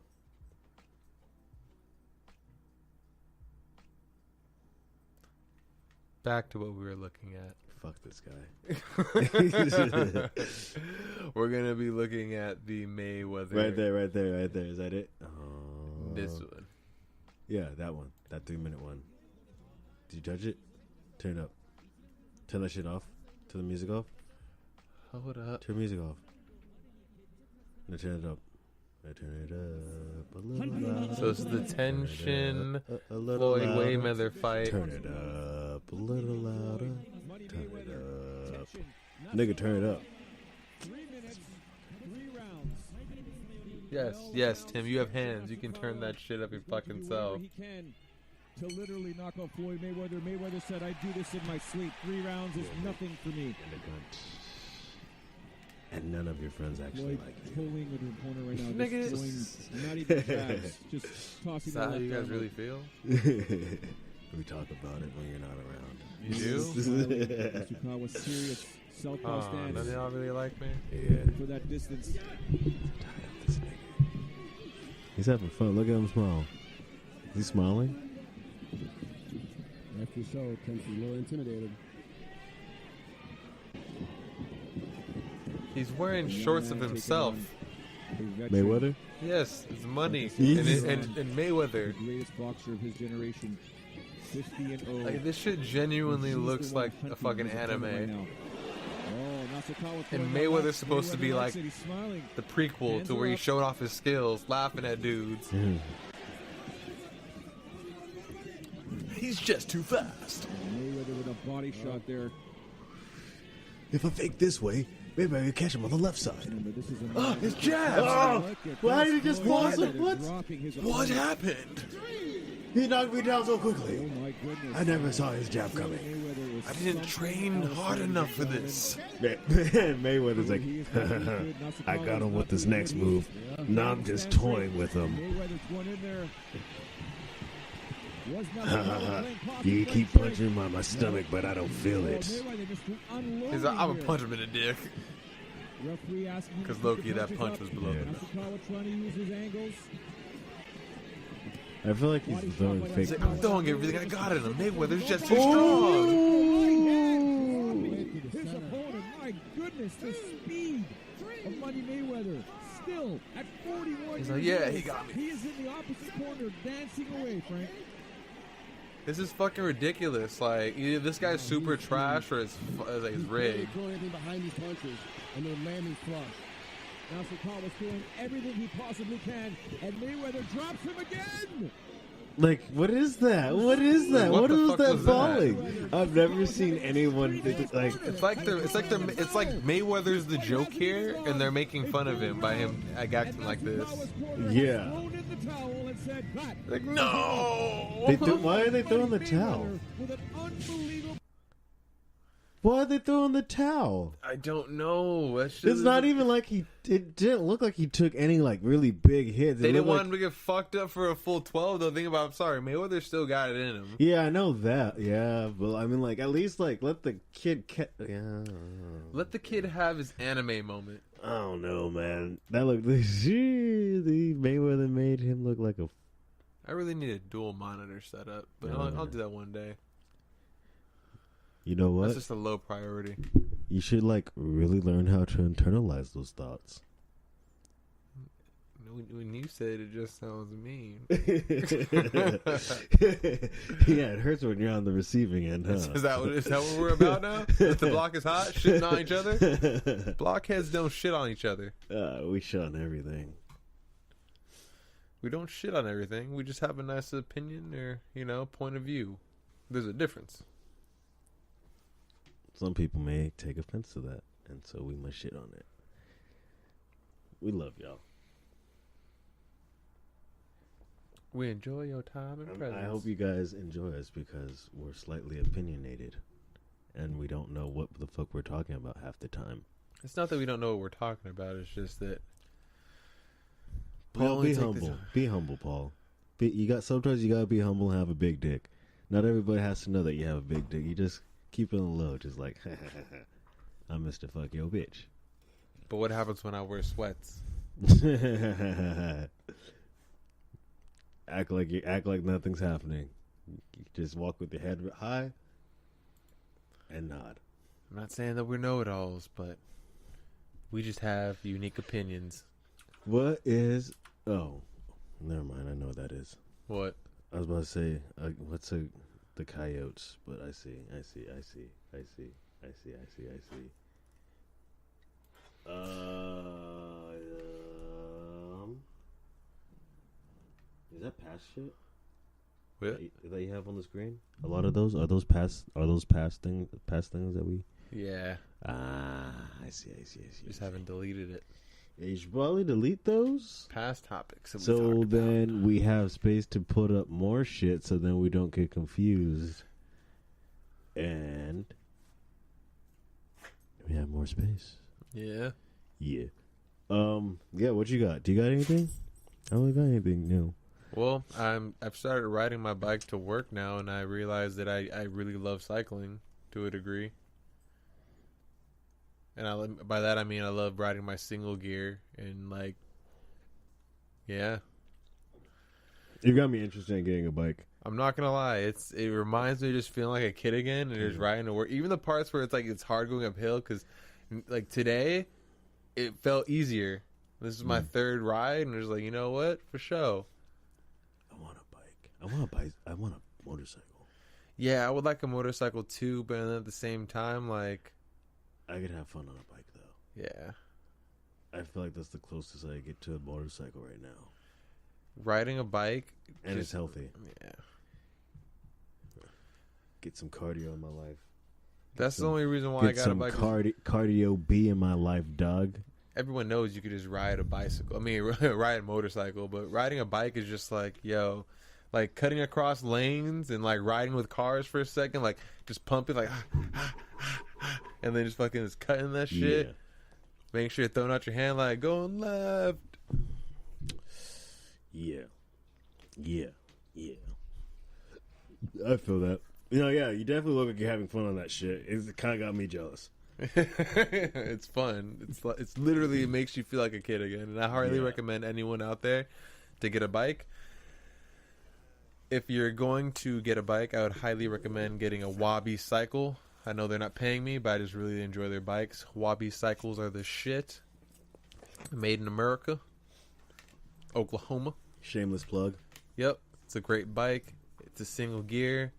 A: Back to what we were looking at.
B: Fuck this guy.
A: We're gonna be looking at the Mayweather.
B: Right there. Is that it?
A: This one.
B: Yeah, that one. That 3-minute one. Did you judge it? Turn it up. Turn that shit off. Turn the music off.
A: Hold up.
B: Turn music off. No, turn it up. No, turn it up a little louder.
A: So it's the tension
B: a little
A: Floyd
B: louder.
A: Mayweather fight.
B: Turn it up a little louder. Turn it up. Nigga, turn it up.
E: 3 minutes, 3 rounds.
A: Yes, Tim, you have hands. You can turn that shit up your fucking self.
E: He can to literally knock out Floyd Mayweather. Mayweather said, "I do this in my sleep. 3 rounds is nothing for me."
B: And none of your friends actually
E: Floyd
B: like you.
E: pulling with her opponent right now.
A: Nigga.
E: Just throwing, not even jabs, just tossing
A: Is that how
E: the
A: you
E: left
A: guys
E: arm
A: really
E: up.
A: feel?
B: We talk about it when you're not around.
A: You do?
E: Nasukawa serious southpaw
A: Oh,
E: stance
A: none of y'all really like me?
B: Yeah.
E: for that distance.
B: This nigga. He's having fun. Look at him smile. Is he smiling?
F: After so, Kent's a little intimidated.
A: He's wearing shorts of himself.
B: Mayweather?
A: Yes, it's money.
B: He's-
A: And Mayweather.
E: The greatest boxer of his generation. 50-0.
A: Like, this shit genuinely looks like a fucking anime. And Mayweather's supposed to be like the prequel to where he's showing off his skills, laughing at dudes. He's just too fast.
E: Mayweather with a body shot there.
B: If I fake this way, maybe I can catch him on the left side.
E: Remember, this is a
A: Oh, his jabs!
B: Why did he just pause it? What?
A: What happened?
B: He knocked me down so
E: Oh
B: quickly.
E: my goodness.
B: I never saw his jab coming.
E: Mayweather is
A: I didn't train hard enough for this.
B: Mayweather's like, I got him with this next move. Now I'm just toying with him.
E: Mayweather's one in there.
B: You keep punching my stomach, but I don't feel it.
A: He's like, I'm gonna punch him in the dick. Because Loki, that punch was below the belt.
E: Trying to use his angles.
B: I feel like he's throwing fake
A: He's like, I'm
B: punches.
A: throwing everything I got in him. Mayweather's just too strong.
E: His opponent, my goodness, the speed of Money Mayweather. Still at 41
A: He's like,
E: years
A: yeah,
E: old.
A: he got me.
E: He is in the opposite corner, dancing away, Frank.
A: This is fucking ridiculous. Like, either this guy's super trash or it's rigged.
F: Throw anything behind these punches, and they're landing flush.
E: Nasukawa's doing everything he possibly can, and Mayweather drops him again.
B: Like, what is that? What is that?
A: What
B: What
A: the
B: was
A: fuck
B: that
A: was that?
B: falling? I've never seen anyone like.
A: It's like Mayweather's the joke here, and they're making fun of him by him acting like this.
B: Yeah.
E: Thrown in the towel and said, "Cut."
A: Like, no.
B: Why are they throwing the towel?
E: With an unbelievable
B: Why are they throwing the towel?
A: I don't know.
B: It's not even like it didn't look like he took any like really big hits.
A: They
B: It
A: didn't
B: looked
A: want him to get fucked up for a full 12, though. Think about, I'm sorry, Mayweather still got it in him.
B: Yeah, I know that. Yeah, but I mean, like, at least like let the kid. Yeah,
A: Let the kid have his anime moment.
B: I don't know, man. That looked. The Mayweather made him look like a.
A: I really need a dual monitor setup, but I'll do that one day.
B: You know what?
A: That's just a low priority.
B: You should like really learn how to internalize those thoughts.
A: When you said it, just sounds mean.
B: Yeah, it hurts when you're on the receiving end, huh?
A: Is that what we're about now? If the block is hot, shitting on each other? Blockheads don't shit on each other.
B: We shit on everything.
A: We don't shit on everything. We just have a nice opinion or, point of view. There's a difference.
B: Some people may take offense to that, and so we must shit on it. We love y'all.
A: We enjoy your time and presence.
B: I hope you guys enjoy us because we're slightly opinionated, and we don't know what the fuck we're talking about half the time.
A: It's not that we don't know what we're talking about. It's just that...
B: Paul, be humble. Be humble, Paul. sometimes you gotta be humble and have a big dick. Not everybody has to know that you have a big dick. You just keep it on the low, just like I'm Mr. Fuck Yo Bitch.
A: But what happens when I wear sweats?
B: act like nothing's happening. You just walk with your head high and nod.
A: I'm not saying that we're know-it-alls, but we just have unique opinions.
B: What is? Oh, never mind. I know what that is.
A: What?
B: I was about to say the coyotes, but I see. Is that past shit?
A: What?
B: That you have on the screen? A lot of those are those past things that we.
A: Yeah.
B: I see.
A: Just haven't deleted it.
B: Yeah, you should probably delete those.
A: Past topics.
B: So then we have space to put up more shit, so then we don't get confused, and we have more space.
A: Yeah.
B: Yeah. Yeah. What you got? Do you got anything? I don't got anything new.
A: Well, I've started riding my bike to work now, and I realized that I really love cycling to a degree. And by that I mean I love riding my single gear and like, yeah.
B: You got me interested in getting a bike.
A: I'm not gonna lie, it reminds me of just feeling like a kid again and just riding to work. Even the parts where it's like it's hard going uphill, because like today, it felt easier. This is my third ride, and it's like, you know what, for sure.
B: I want a bike. I want a motorcycle.
A: Yeah, I would like a motorcycle too, but at the same time, like,
B: I could have fun on a bike though.
A: Yeah.
B: I feel like that's the closest I get to a motorcycle right now.
A: Riding a bike.
B: And it's healthy.
A: Yeah.
B: Get some cardio in my life.
A: That's the only reason why I got a bike.
B: Cardio B in my life, dog.
A: Everyone knows you could just ride a bicycle. I mean, ride a motorcycle, but riding a bike is just like, yo, like cutting across lanes and like riding with cars for a second, like just pumping, like, and then just fucking just cutting that shit. Yeah. Making sure you're throwing out your hand, like going left.
B: Yeah. I feel that. Yeah, you definitely look like you're having fun on that shit. It kind of got me jealous.
A: It's fun. It's literally, it makes you feel like a kid again. And I highly recommend anyone out there to get a bike. If you're going to get a bike, I would highly recommend getting a Wabi cycle. I know they're not paying me, but I just really enjoy their bikes. Wabi cycles are the shit. Made in America. Oklahoma.
B: Shameless plug.
A: Yep. It's a great bike. It's a single gear.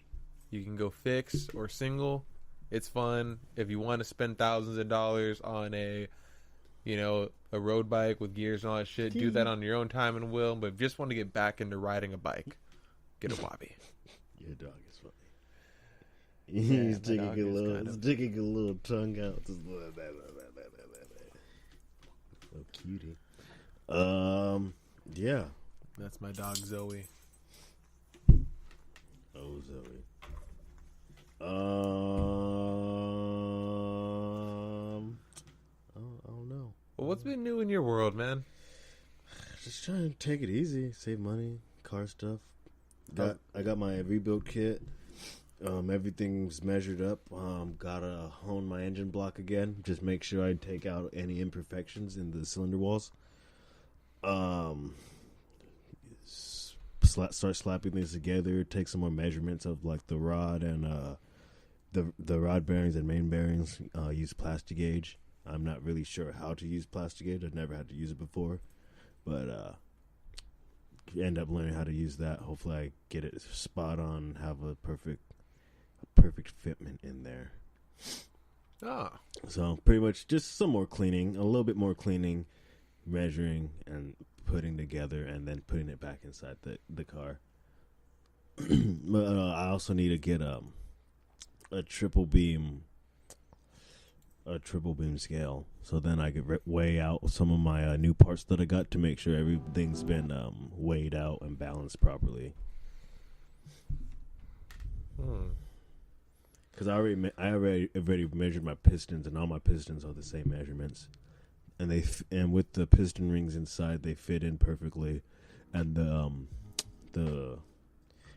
A: You can go fixed or single. It's fun. If you want to spend thousands of dollars on a road bike with gears and all that shit, do that on your own time and will. But if you just want to get back into riding a bike, get a Wabi. Your dog is funny.
B: He's sticking a little tongue out. Little cutie. Yeah.
A: That's my dog Zoe.
B: Oh, Zoe. I don't know.
A: Well, what's been new in your world, man?
B: Just trying to take it easy, save money, car stuff. I got my rebuild kit. Everything's measured up. Gotta hone my engine block again. Just make sure I take out any imperfections in the cylinder walls. Start slapping things together. Take some more measurements of like the rod and the rod bearings and main bearings. Use plastic gauge. I'm not really sure how to use plastic gauge. I've never had to use it before, but end up learning how to use that. Hopefully, I get it spot on. Have a perfect fitment in there. So pretty much just some more cleaning, a little bit more cleaning, measuring and putting together, and then putting it back inside the car. But I also need to get a triple beam scale, so then I could weigh out some of my new parts that I got to make sure everything's been weighed out and balanced properly. Because I already measured my pistons, and all my pistons are the same measurements, and and with the piston rings inside, they fit in perfectly, and the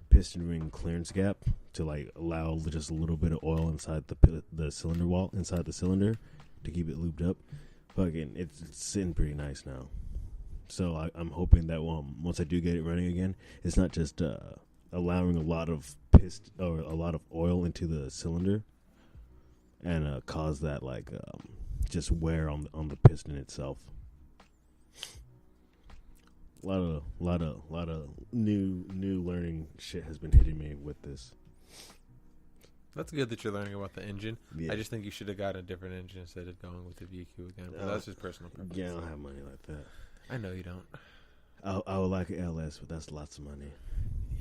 B: piston ring clearance gap to like allow just a little bit of oil inside the cylinder wall, inside the cylinder, to keep it lubed up. Fucking, it's sitting pretty nice now. So I'm hoping that once I do get it running again, it's not just allowing a lot of oil into the cylinder and cause that like just wear on the piston itself. A lot of new learning shit has been hitting me with this.
A: That's good that you're learning about the engine.
B: Yeah.
A: I just think you should have got a different engine instead of going with the VQ again. But that's just personal preference.
B: Yeah, I don't have money like that.
A: I know you don't.
B: I would like an LS, but that's lots of money.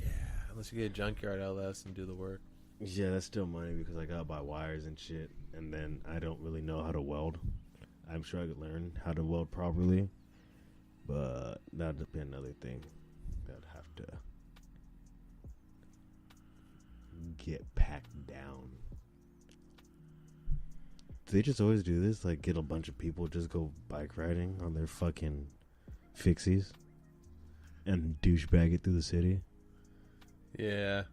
A: Yeah, unless you get a junkyard LS and do the work.
B: Yeah, that's still money because I gotta buy wires and shit, and then I don't really know how to weld. I'm sure I could learn how to weld properly, but that'd be another thing that I'd have to get packed down. Do they just always do this? Like, get a bunch of people just go bike riding on their fucking fixies and douchebag it through the city?
A: Yeah.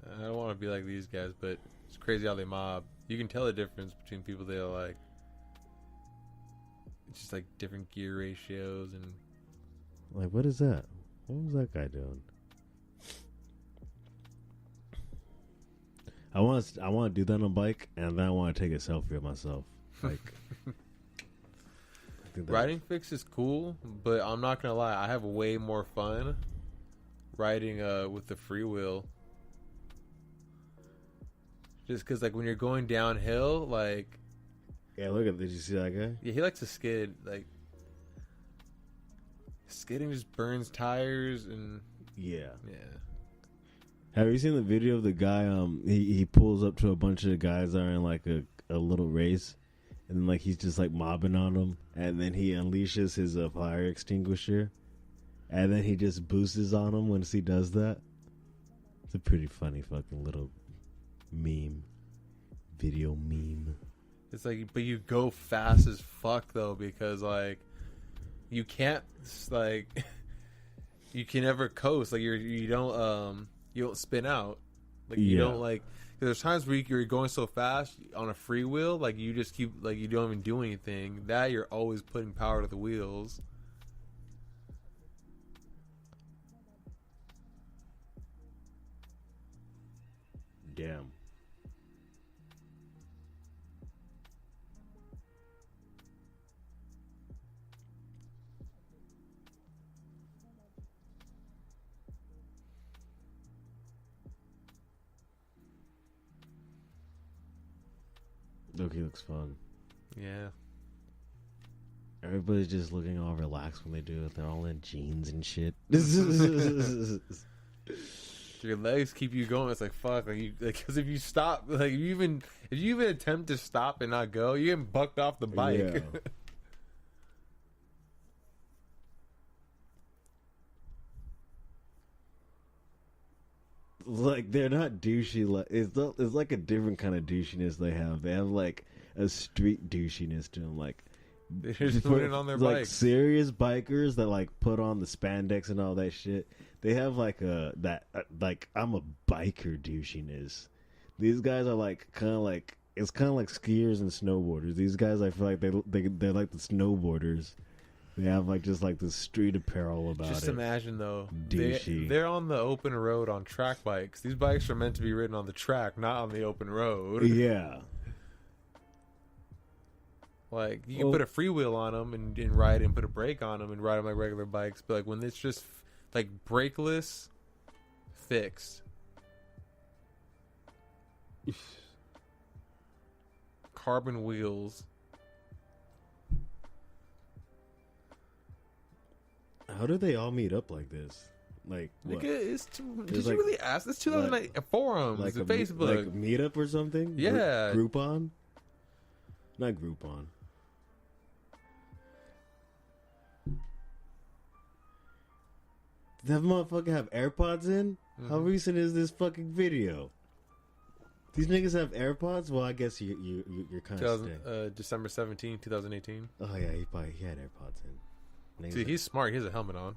A: I don't want to be like these guys, but it's crazy how they mob. You can tell the difference between people that are like, it's just like different gear ratios and.
B: Like, what is that? What was that guy doing? I want to do that on a bike, and then I want to take a selfie of myself. Like,
A: riding fix is cool, but I'm not gonna lie, I have way more fun riding with the freewheel. Just because, like, when you're going downhill, like...
B: Yeah, look at... Did you see that guy?
A: Yeah, he likes to skid. Like, skidding just burns tires and...
B: Yeah.
A: Yeah.
B: Have you seen the video of the guy, he pulls up to a bunch of guys that are in, like, a little race, and then, like, he's just, like, mobbing on them, and then he unleashes his fire extinguisher, and then he just boosts on them once he does that? It's a pretty funny fucking little... video meme.
A: It's like, but you go fast as fuck though, because like you can't like you can never coast. Like you don't spin out. Like you don't like. Cause there's times where you're going so fast on a free wheel, like you just keep like you don't even do anything. That you're always putting power to the wheels.
B: Damn. Look, he looks fun.
A: Yeah.
B: Everybody's just looking all relaxed when they do it. They're all in jeans and shit.
A: Your legs keep you going. It's like fuck. Like you, because if you stop, like if you even attempt to stop and not go, you're getting bucked off the bike.
B: Yeah. Like, they're not douchey. Like, it's like a different kind of douchiness they have. They have like a street douchiness to them. Like,
A: They're just putting it on their
B: like
A: bikes.
B: serious bikers that like put on the spandex and all that shit. They have like like I'm a biker douchiness. These guys are like kind of like, it's kind of like skiers and snowboarders. These guys, I feel like they're like the snowboarders. They have like just like the street apparel about
A: Just
B: it.
A: imagine though,
B: Douchey.
A: they're on the open road on track bikes. These bikes are meant to be ridden on the track, not on the open road.
B: Yeah.
A: Like you can put a freewheel on them and ride and put a brake on them and ride them like regular bikes. But like when it's just like brakeless, fixed, carbon wheels.
B: How do they all meet up like this? Like, what?
A: Did you really ask? It's 2008 forums,
B: like
A: Facebook,
B: like Meetup or something?
A: Yeah,
B: Groupon. Not Groupon. Does that motherfucker have AirPods in? Mm-hmm. How recent is this fucking video? These niggas have AirPods? Well, I guess you're kind of
A: December 17, 2018.
B: Oh yeah, he had AirPods in.
A: See, he's smart. He has a helmet on.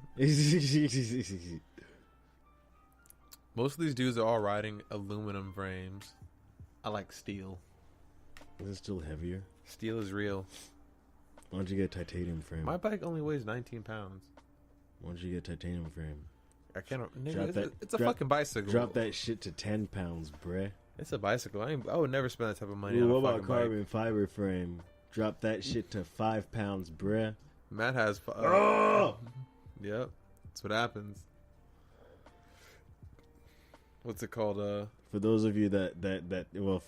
A: Most of these dudes are all riding aluminum frames. I like steel.
B: Is it still heavier?
A: Steel is real.
B: Why don't you get a titanium frame?
A: My bike only weighs 19 pounds.
B: Why don't you get a titanium frame?
A: I can't.
B: Drop
A: Nigga,
B: that-
A: it's a
B: drop-
A: fucking bicycle.
B: Drop that shit to 10 pounds, bruh.
A: It's a bicycle. I would never spend that type of money
B: Ooh,
A: on a
B: what about
A: fucking bike.
B: carbon fiber frame? Drop that shit to 5 pounds, bruh.
A: Matt has.
B: Oh!
A: Yep, that's what happens. What's it called?
B: For those of you that well,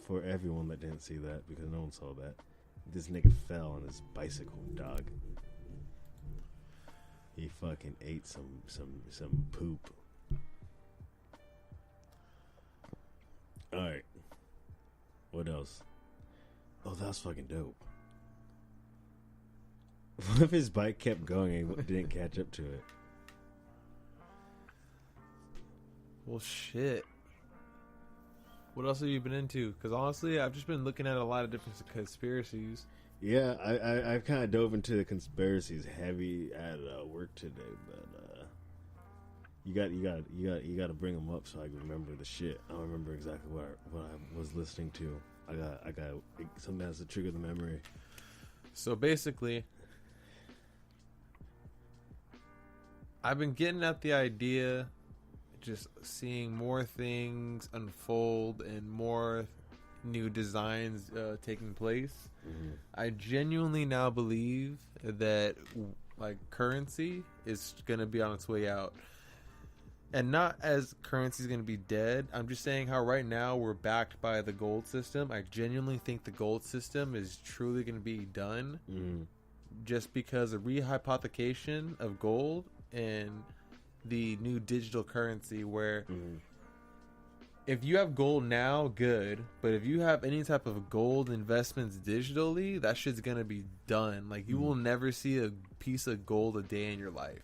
B: for everyone that didn't see that, because no one saw that, this nigga fell on his bicycle, dog. He fucking ate some poop. All right. What else? Oh, that was fucking dope. What if his bike kept going and didn't catch up to it?
A: Well, shit. What else have you been into? Because honestly, I've just been looking at a lot of different conspiracies.
B: Yeah, I kind of dove into the conspiracies heavy at work today, but you got to bring them up so I can remember the shit. I don't remember exactly what I was listening to. I got something has to trigger the memory.
A: So basically, I've been getting at the idea, just seeing more things unfold and more new designs taking place. Mm-hmm. I genuinely now believe that like currency is going to be on its way out. And not as currency is going to be dead. I'm just saying how right now we're backed by the gold system. I genuinely think the gold system is truly going to be done. Mm-hmm. Just because of rehypothecation of gold and the new digital currency where if you have gold now, good. But if you have any type of gold investments digitally, that shit's going to be done. Like you will never see a piece of gold a day in your life.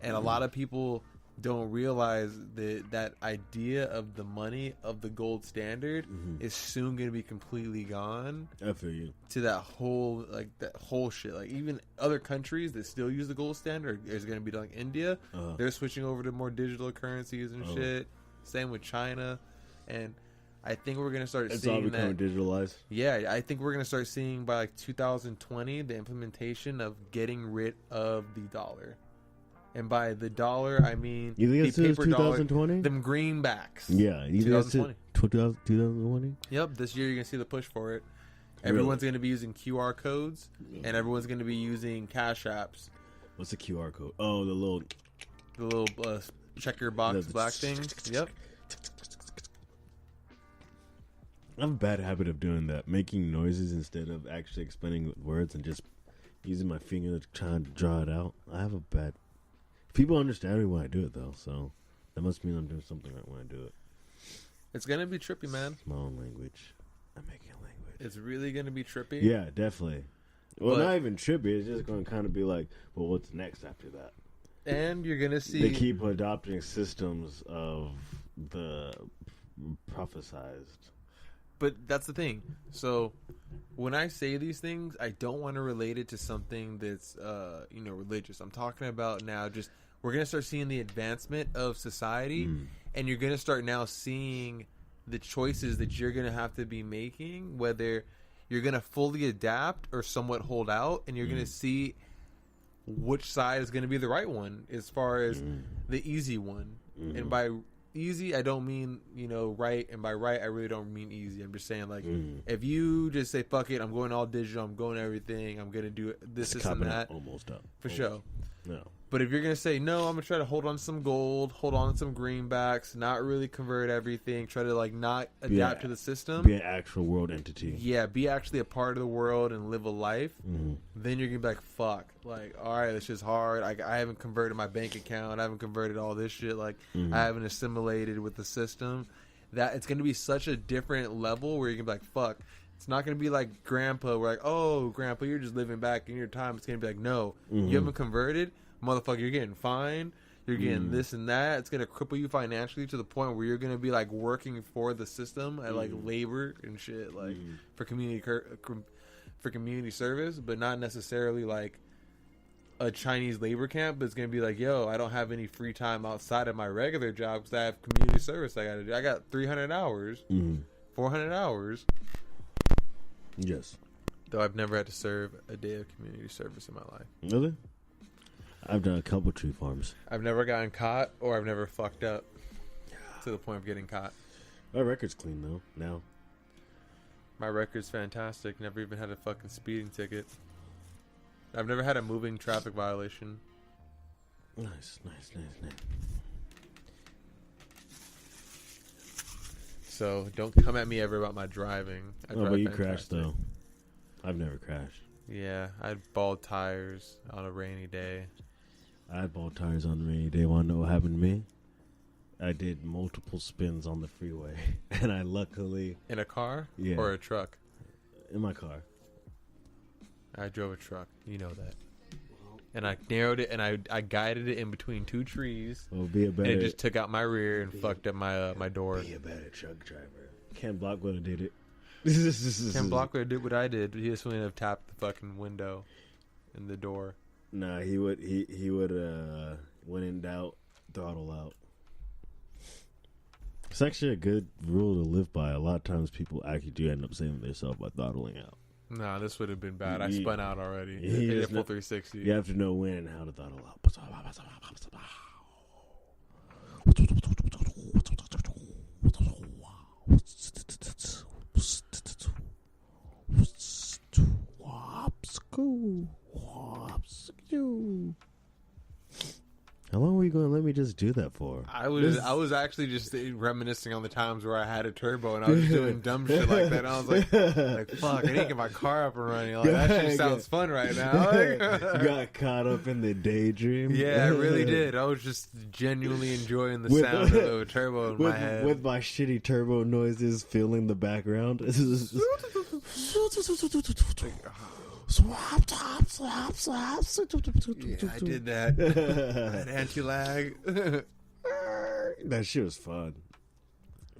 A: And a lot of people don't realize that idea of the money of the gold standard is soon going to be completely gone.
B: I feel you.
A: To that whole shit. Like even other countries that still use the gold standard is going to be like India. They're switching over to more digital currencies and shit. Same with China. And I think we're going to start
B: it's
A: seeing
B: all becoming digitalized.
A: Yeah, I think we're going to start seeing by like 2020 the implementation of getting rid of the dollar. And by the dollar, I mean
B: you think
A: the
B: it's
A: paper
B: 2020?
A: dollar, them greenbacks.
B: Yeah, you think it's 2020?
A: Yep, this year you're going to see the push for it. Everyone's going to be using QR codes, and everyone's going to be using cash apps.
B: What's the QR code? Oh, the little
A: checker box black thing. Yep.
B: I have a bad habit of doing that, making noises instead of actually explaining with words and just using my finger to try and draw it out. I have a bad... People understand me when I do it, though, so that must mean I'm doing something right when I do it.
A: It's going to be trippy, man.
B: It's my own language. I'm making a language.
A: It's really going to be trippy.
B: Yeah, definitely. Well, not even trippy. It's just going to kind of be like, well, what's next after that?
A: And you're going to see...
B: They keep adopting systems of the prophesized.
A: But that's the thing. So when I say these things, I don't want to relate it to something that's, religious. I'm talking about now just we're going to start seeing the advancement of society, and you're going to start now seeing the choices that you're going to have to be making, whether you're going to fully adapt or somewhat hold out, and you're going to see which side is going to be the right one as far as the easy one. And by easy, I don't mean, right. And by right, I really don't mean easy. I'm just saying, like, if you just say, fuck it, I'm going all digital, I'm going everything, I'm going to do this and that.
B: Almost up.
A: For sure.
B: No.
A: But if you're going to say, no, I'm going to try to hold on to some gold, hold on to some greenbacks, not really convert everything, try to, like, not adapt to the system.
B: Be an actual world entity.
A: Yeah, be actually a part of the world and live a life. Then you're going to be like, fuck. Like, all right, this is hard. I haven't converted my bank account. I haven't converted all this shit. Like, I haven't assimilated with the system. That it's going to be such a different level where you're going to be like, fuck. It's not going to be like grandpa. We're like, oh, grandpa, you're just living back in your time. It's going to be like, no, you haven't converted. Motherfucker, you're getting fined. You're getting this and that. It's going to cripple you financially to the point where you're going to be like working for the system at like labor and shit, like for community service, but not necessarily like a Chinese labor camp, but it's gonna be like, yo, I don't have any free time outside of my regular job because I have community service I gotta do. I got 300 hours, 400 hours.
B: Yes.
A: Though I've never had to serve a day of community service in my life.
B: Really? I've done a couple tree farms.
A: I've never gotten caught, or I've never fucked up to the point of getting caught.
B: My record's clean though. Now.
A: My record's fantastic. Never even had a fucking speeding ticket. I've never had a moving traffic violation.
B: Nice.
A: So don't come at me ever about my driving.
B: Oh, but you crashed though. I've never crashed.
A: Yeah, I had bald tires on a rainy day.
B: I had bald tires on a rainy day. Want to know what happened to me? I did multiple spins on the freeway, and I luckily
A: In a car?
B: Yeah.
A: Or a truck?
B: in my car.
A: I drove a truck. You know that. And I narrowed it, and I guided it in between two trees.
B: Well, be a
A: And
B: better.
A: it just took out my rear and fucked up my my door.
B: Be a better truck driver. Ken Blockwood did it.
A: Ken Blocker did what I did. He just wouldn't have tapped the fucking window and the door.
B: Nah, he would. He would. When in doubt, throttle out. It's actually a good rule to live by. A lot of times, people actually do end up saving themselves by throttling out.
A: Nah, this would have been bad. I spun out already.
B: He
A: Hit a
B: just
A: full
B: know-
A: 360.
B: You have to know when and how to throttle out. How long were you going to let me just do that for?
A: I was actually just reminiscing on the times where I had a turbo and I was just doing dumb shit like that. And I was like, fuck, I need to get my car up and running. Like, that shit sounds fun right now.
B: You got caught up in the daydream.
A: Yeah, I really did. I was just genuinely enjoying the sound of a turbo in my head.
B: With my shitty turbo noises filling the background. Swap, top, slap, slap.
A: Yeah, I did that. That anti-lag.
B: That shit was fun.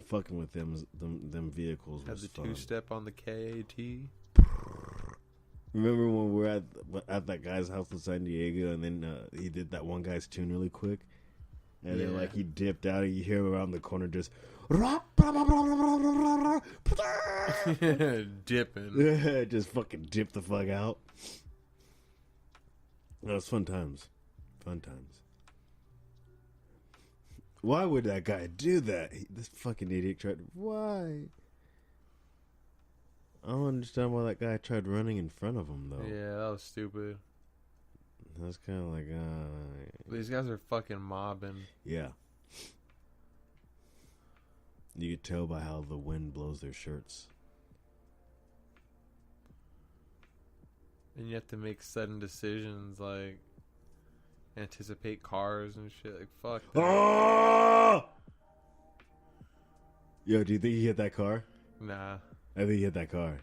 B: Fucking with them vehicles
A: Had
B: was
A: the
B: fun.
A: two-step on the KAT.
B: Remember when we were at that guy's house in San Diego, and then he did that one guy's tune really quick, and then like he dipped out, and you hear him around the corner just
A: Dipping.
B: just fucking dip the fuck out. That was fun times. Fun times. Why would that guy do that? This fucking idiot tried. Why? I don't understand why that guy tried running in front of him though.
A: Yeah, that was stupid.
B: That's kind of like,
A: These guys are fucking mobbing.
B: yeah. You could tell by how the wind blows their shirts.
A: And you have to make sudden decisions, like anticipate cars and shit. Like, fuck that.
B: Oh! Yo, do you think he hit that car?
A: Nah.
B: I think he hit that car.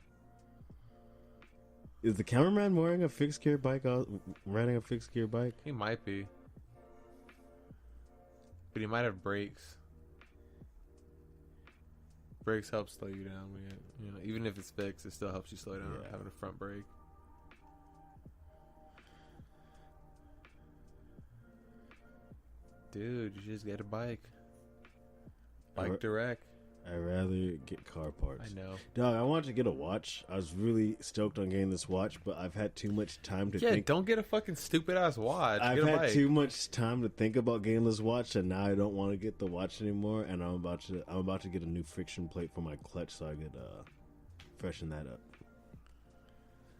B: Is the cameraman wearing a fixed gear bike? Riding a fixed gear bike?
A: He might be. But he might have brakes. Brakes help slow you down. You know, even if it's fixed, it still helps you slow down having a front brake. Dude, you just get a bike. Bike direct.
B: I'd rather get car parts.
A: I know.
B: Dog, I wanted to get a watch. I was really stoked on getting this watch, but I've had too much time to think.
A: Yeah, don't get a fucking stupid ass watch.
B: I've
A: get a
B: had
A: bike.
B: too much time to think about getting this watch, and now I don't want to get the watch anymore. And I'm about to get a new friction plate for my clutch, so I could freshen that up.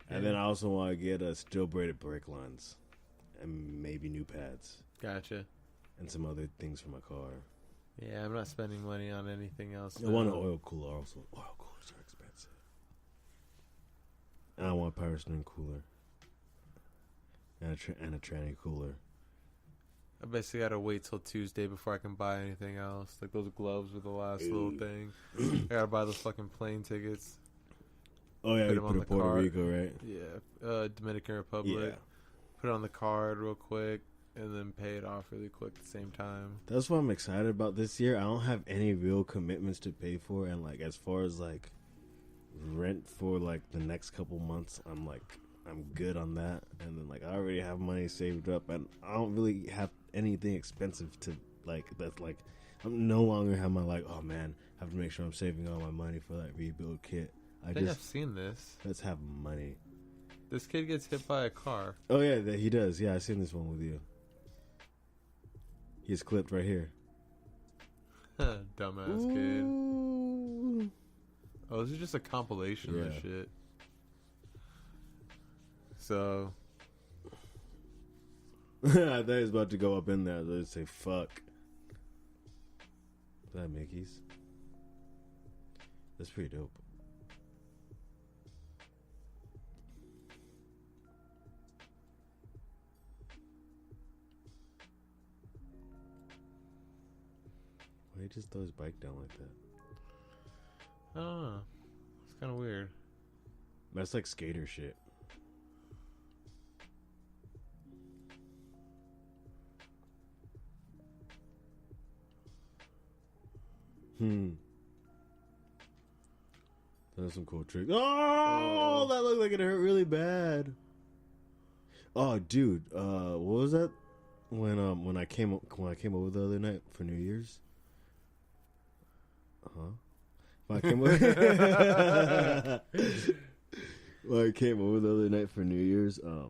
B: And then I also want to get steel braided brake lines, and maybe new pads,
A: Gotcha.
B: and some other things for my car.
A: Yeah, I'm not spending money on anything else.
B: I want an oil cooler also. Oil coolers are expensive. And I want a power steering cooler. And a tranny cooler.
A: I basically gotta wait till Tuesday before I can buy anything else. Like those gloves were the last little thing. I gotta buy those fucking plane tickets.
B: Oh yeah,
A: Put
B: you
A: them on
B: put to
A: the
B: Puerto
A: card.
B: Rico, right?
A: Yeah, Dominican Republic.
B: Yeah.
A: Put it on the card real quick and then pay it off really quick at the same time.
B: That's what I'm excited about this year. I don't have any real commitments to pay for, and like as far as like rent for like the next couple months, I'm good on that. And then like I already have money saved up, and I don't really have anything expensive to like. That's like I'm no longer have my like, oh man, I have to make sure I'm saving all my money for that rebuild kit.
A: I think I've seen this.
B: Let's have money.
A: This kid gets hit by a car.
B: Oh yeah, he does. Yeah, I seen this one with you. He's clipped right here.
A: Dumbass kid. Oh, this is just a compilation of this shit. So
B: I thought he was about to go up in there. Let's say fuck. Is that Mickey's? That's pretty dope. Why he just throw his bike down like that?
A: I don't know. It's kind of weird.
B: That's like skater shit. That's some cool tricks. Oh, that looked like it hurt really bad. Oh, dude, what was that? When I came over the other night for New Year's. When I came over, when I came over the other night for New Year's, as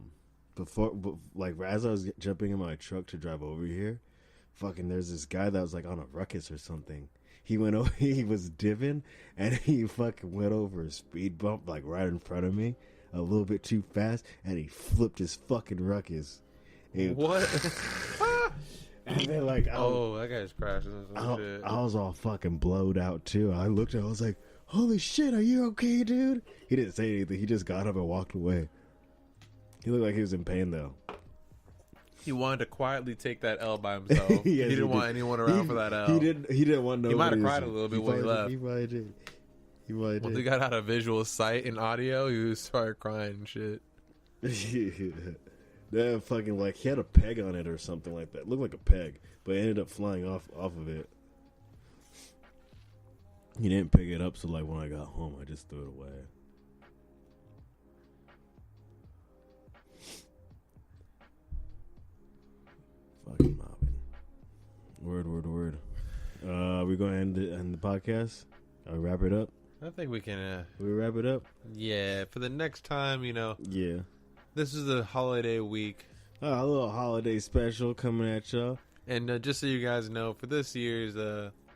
B: I was jumping in my truck to drive over here, fucking there's this guy that was like on a ruckus or something. He went over, he was diving, and he fucking went over a speed bump like right in front of me, a little bit too fast, and he flipped his fucking ruckus.
A: What?
B: And then like,
A: that guy's crashing.
B: I was all fucking blowed out too. I looked at him, I was like, holy shit, are you okay, dude? He didn't say anything. He just got up and walked away. He looked like he was in pain though.
A: He wanted to quietly take that L by himself. Yes, he didn't want anyone around for that L.
B: He didn't want nobody.
A: He might have cried a little bit when he left.
B: He probably did.
A: Once he got out of visual sight and audio, he started crying and shit.
B: That fucking like he had a peg on it or something like that. It looked like a peg, but it ended up flying off of it. He didn't pick it up, so like when I got home, I just threw it away. Fucking mobbing. Word. We gonna end the podcast? I'll wrap it up.
A: I think we can.
B: We wrap it up.
A: Yeah, for the next time,
B: Yeah.
A: This is a holiday week.
B: A little holiday special coming at y'all.
A: And just so you guys know, for this year's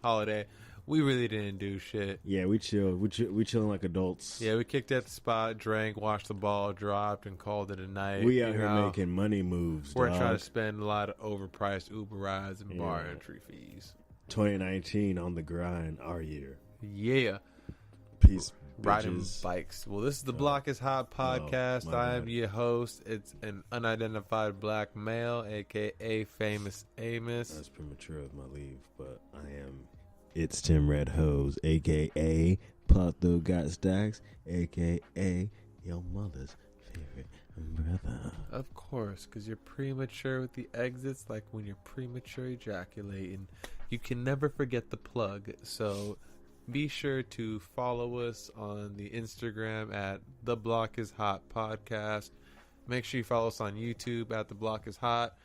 A: holiday, we really didn't do shit.
B: Yeah, we chilled. We chilling like adults.
A: Yeah, we kicked at the spot, drank, watched the ball, dropped, and called it a night.
B: We out here making money moves.
A: We're trying to spend a lot of overpriced Uber rides and bar entry fees.
B: 2019 on the grind, our year.
A: Yeah.
B: Peace.
A: Riding
B: bitches.
A: bikes. Well, this is the Block is Hot podcast. I am your host. It's an unidentified black male, aka Famous Amos.
B: That's premature of my leave, but I am. It's Tim Red Hose, aka Pato Got Stacks, aka your mother's favorite brother.
A: Of course, because you're premature with the exits, like when you're premature ejaculating. You can never forget the plug, so be sure to follow us on the Instagram at The Block is Hot Podcast. Make sure you follow us on YouTube at The Block is Hot.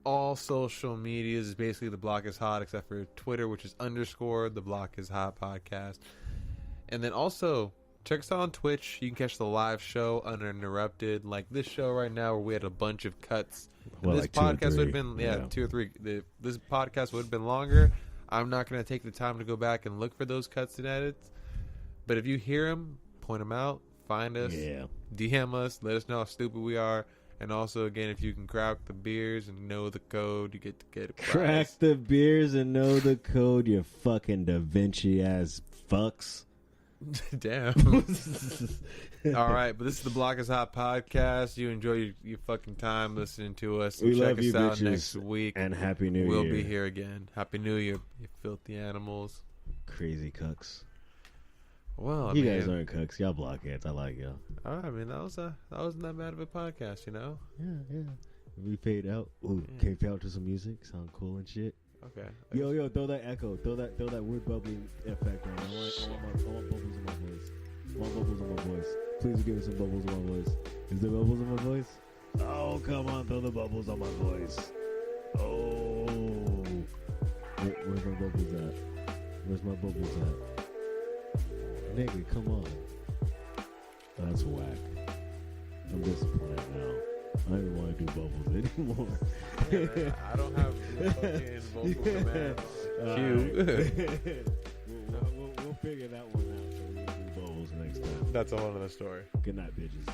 A: All social media is basically The Block is Hot, except for Twitter, which is _ The Block is Hot Podcast. And then also, check us out on Twitch. You can catch the live show uninterrupted, like this show right now, where we had a bunch of cuts.
B: Well,
A: this
B: like 2 or
A: podcast
B: 3.
A: would have been 2 or 3. This podcast would have been longer. I'm not going to take the time to go back and look for those cuts and edits. But if you hear them, point them out, find us, DM us, let us know how stupid we are. And also, again, if you can crack the beers and know the code, you get to get a prize.
B: Crack the beers and know the code, you fucking Da Vinci ass fucks.
A: Damn. All right, but this is the Block is Hot podcast. You enjoy your fucking time listening to us.
B: We
A: check
B: love
A: us
B: you,
A: out
B: bitches,
A: next week.
B: and Happy New Year.
A: We'll be here again. Happy New Year, you filthy animals.
B: Crazy cucks.
A: Well,
B: you guys aren't cucks. Y'all blockheads. I like y'all.
A: All right, I mean, that wasn't that bad of a podcast, you know?
B: Yeah. We paid out. Ooh, came out to some music. Sound cool and shit.
A: Okay.
B: Yo, throw that echo. Throw that weird bubbly effect on. I want bubbles in my voice. I want bubbles in my voice. Please give me some bubbles on my voice. Is there bubbles on my voice? Oh, come on, throw the bubbles on my voice. Oh. Where's my bubbles at? Where's my bubbles at? Nigga, come on. That's whack. I'm disappointed now. I don't even want to do bubbles anymore.
A: Yeah, man, I don't have the fucking vocal command cue.
B: We'll figure that one out. So we'll do bubbles next time.
A: That's a whole other story.
B: Good night, bitches.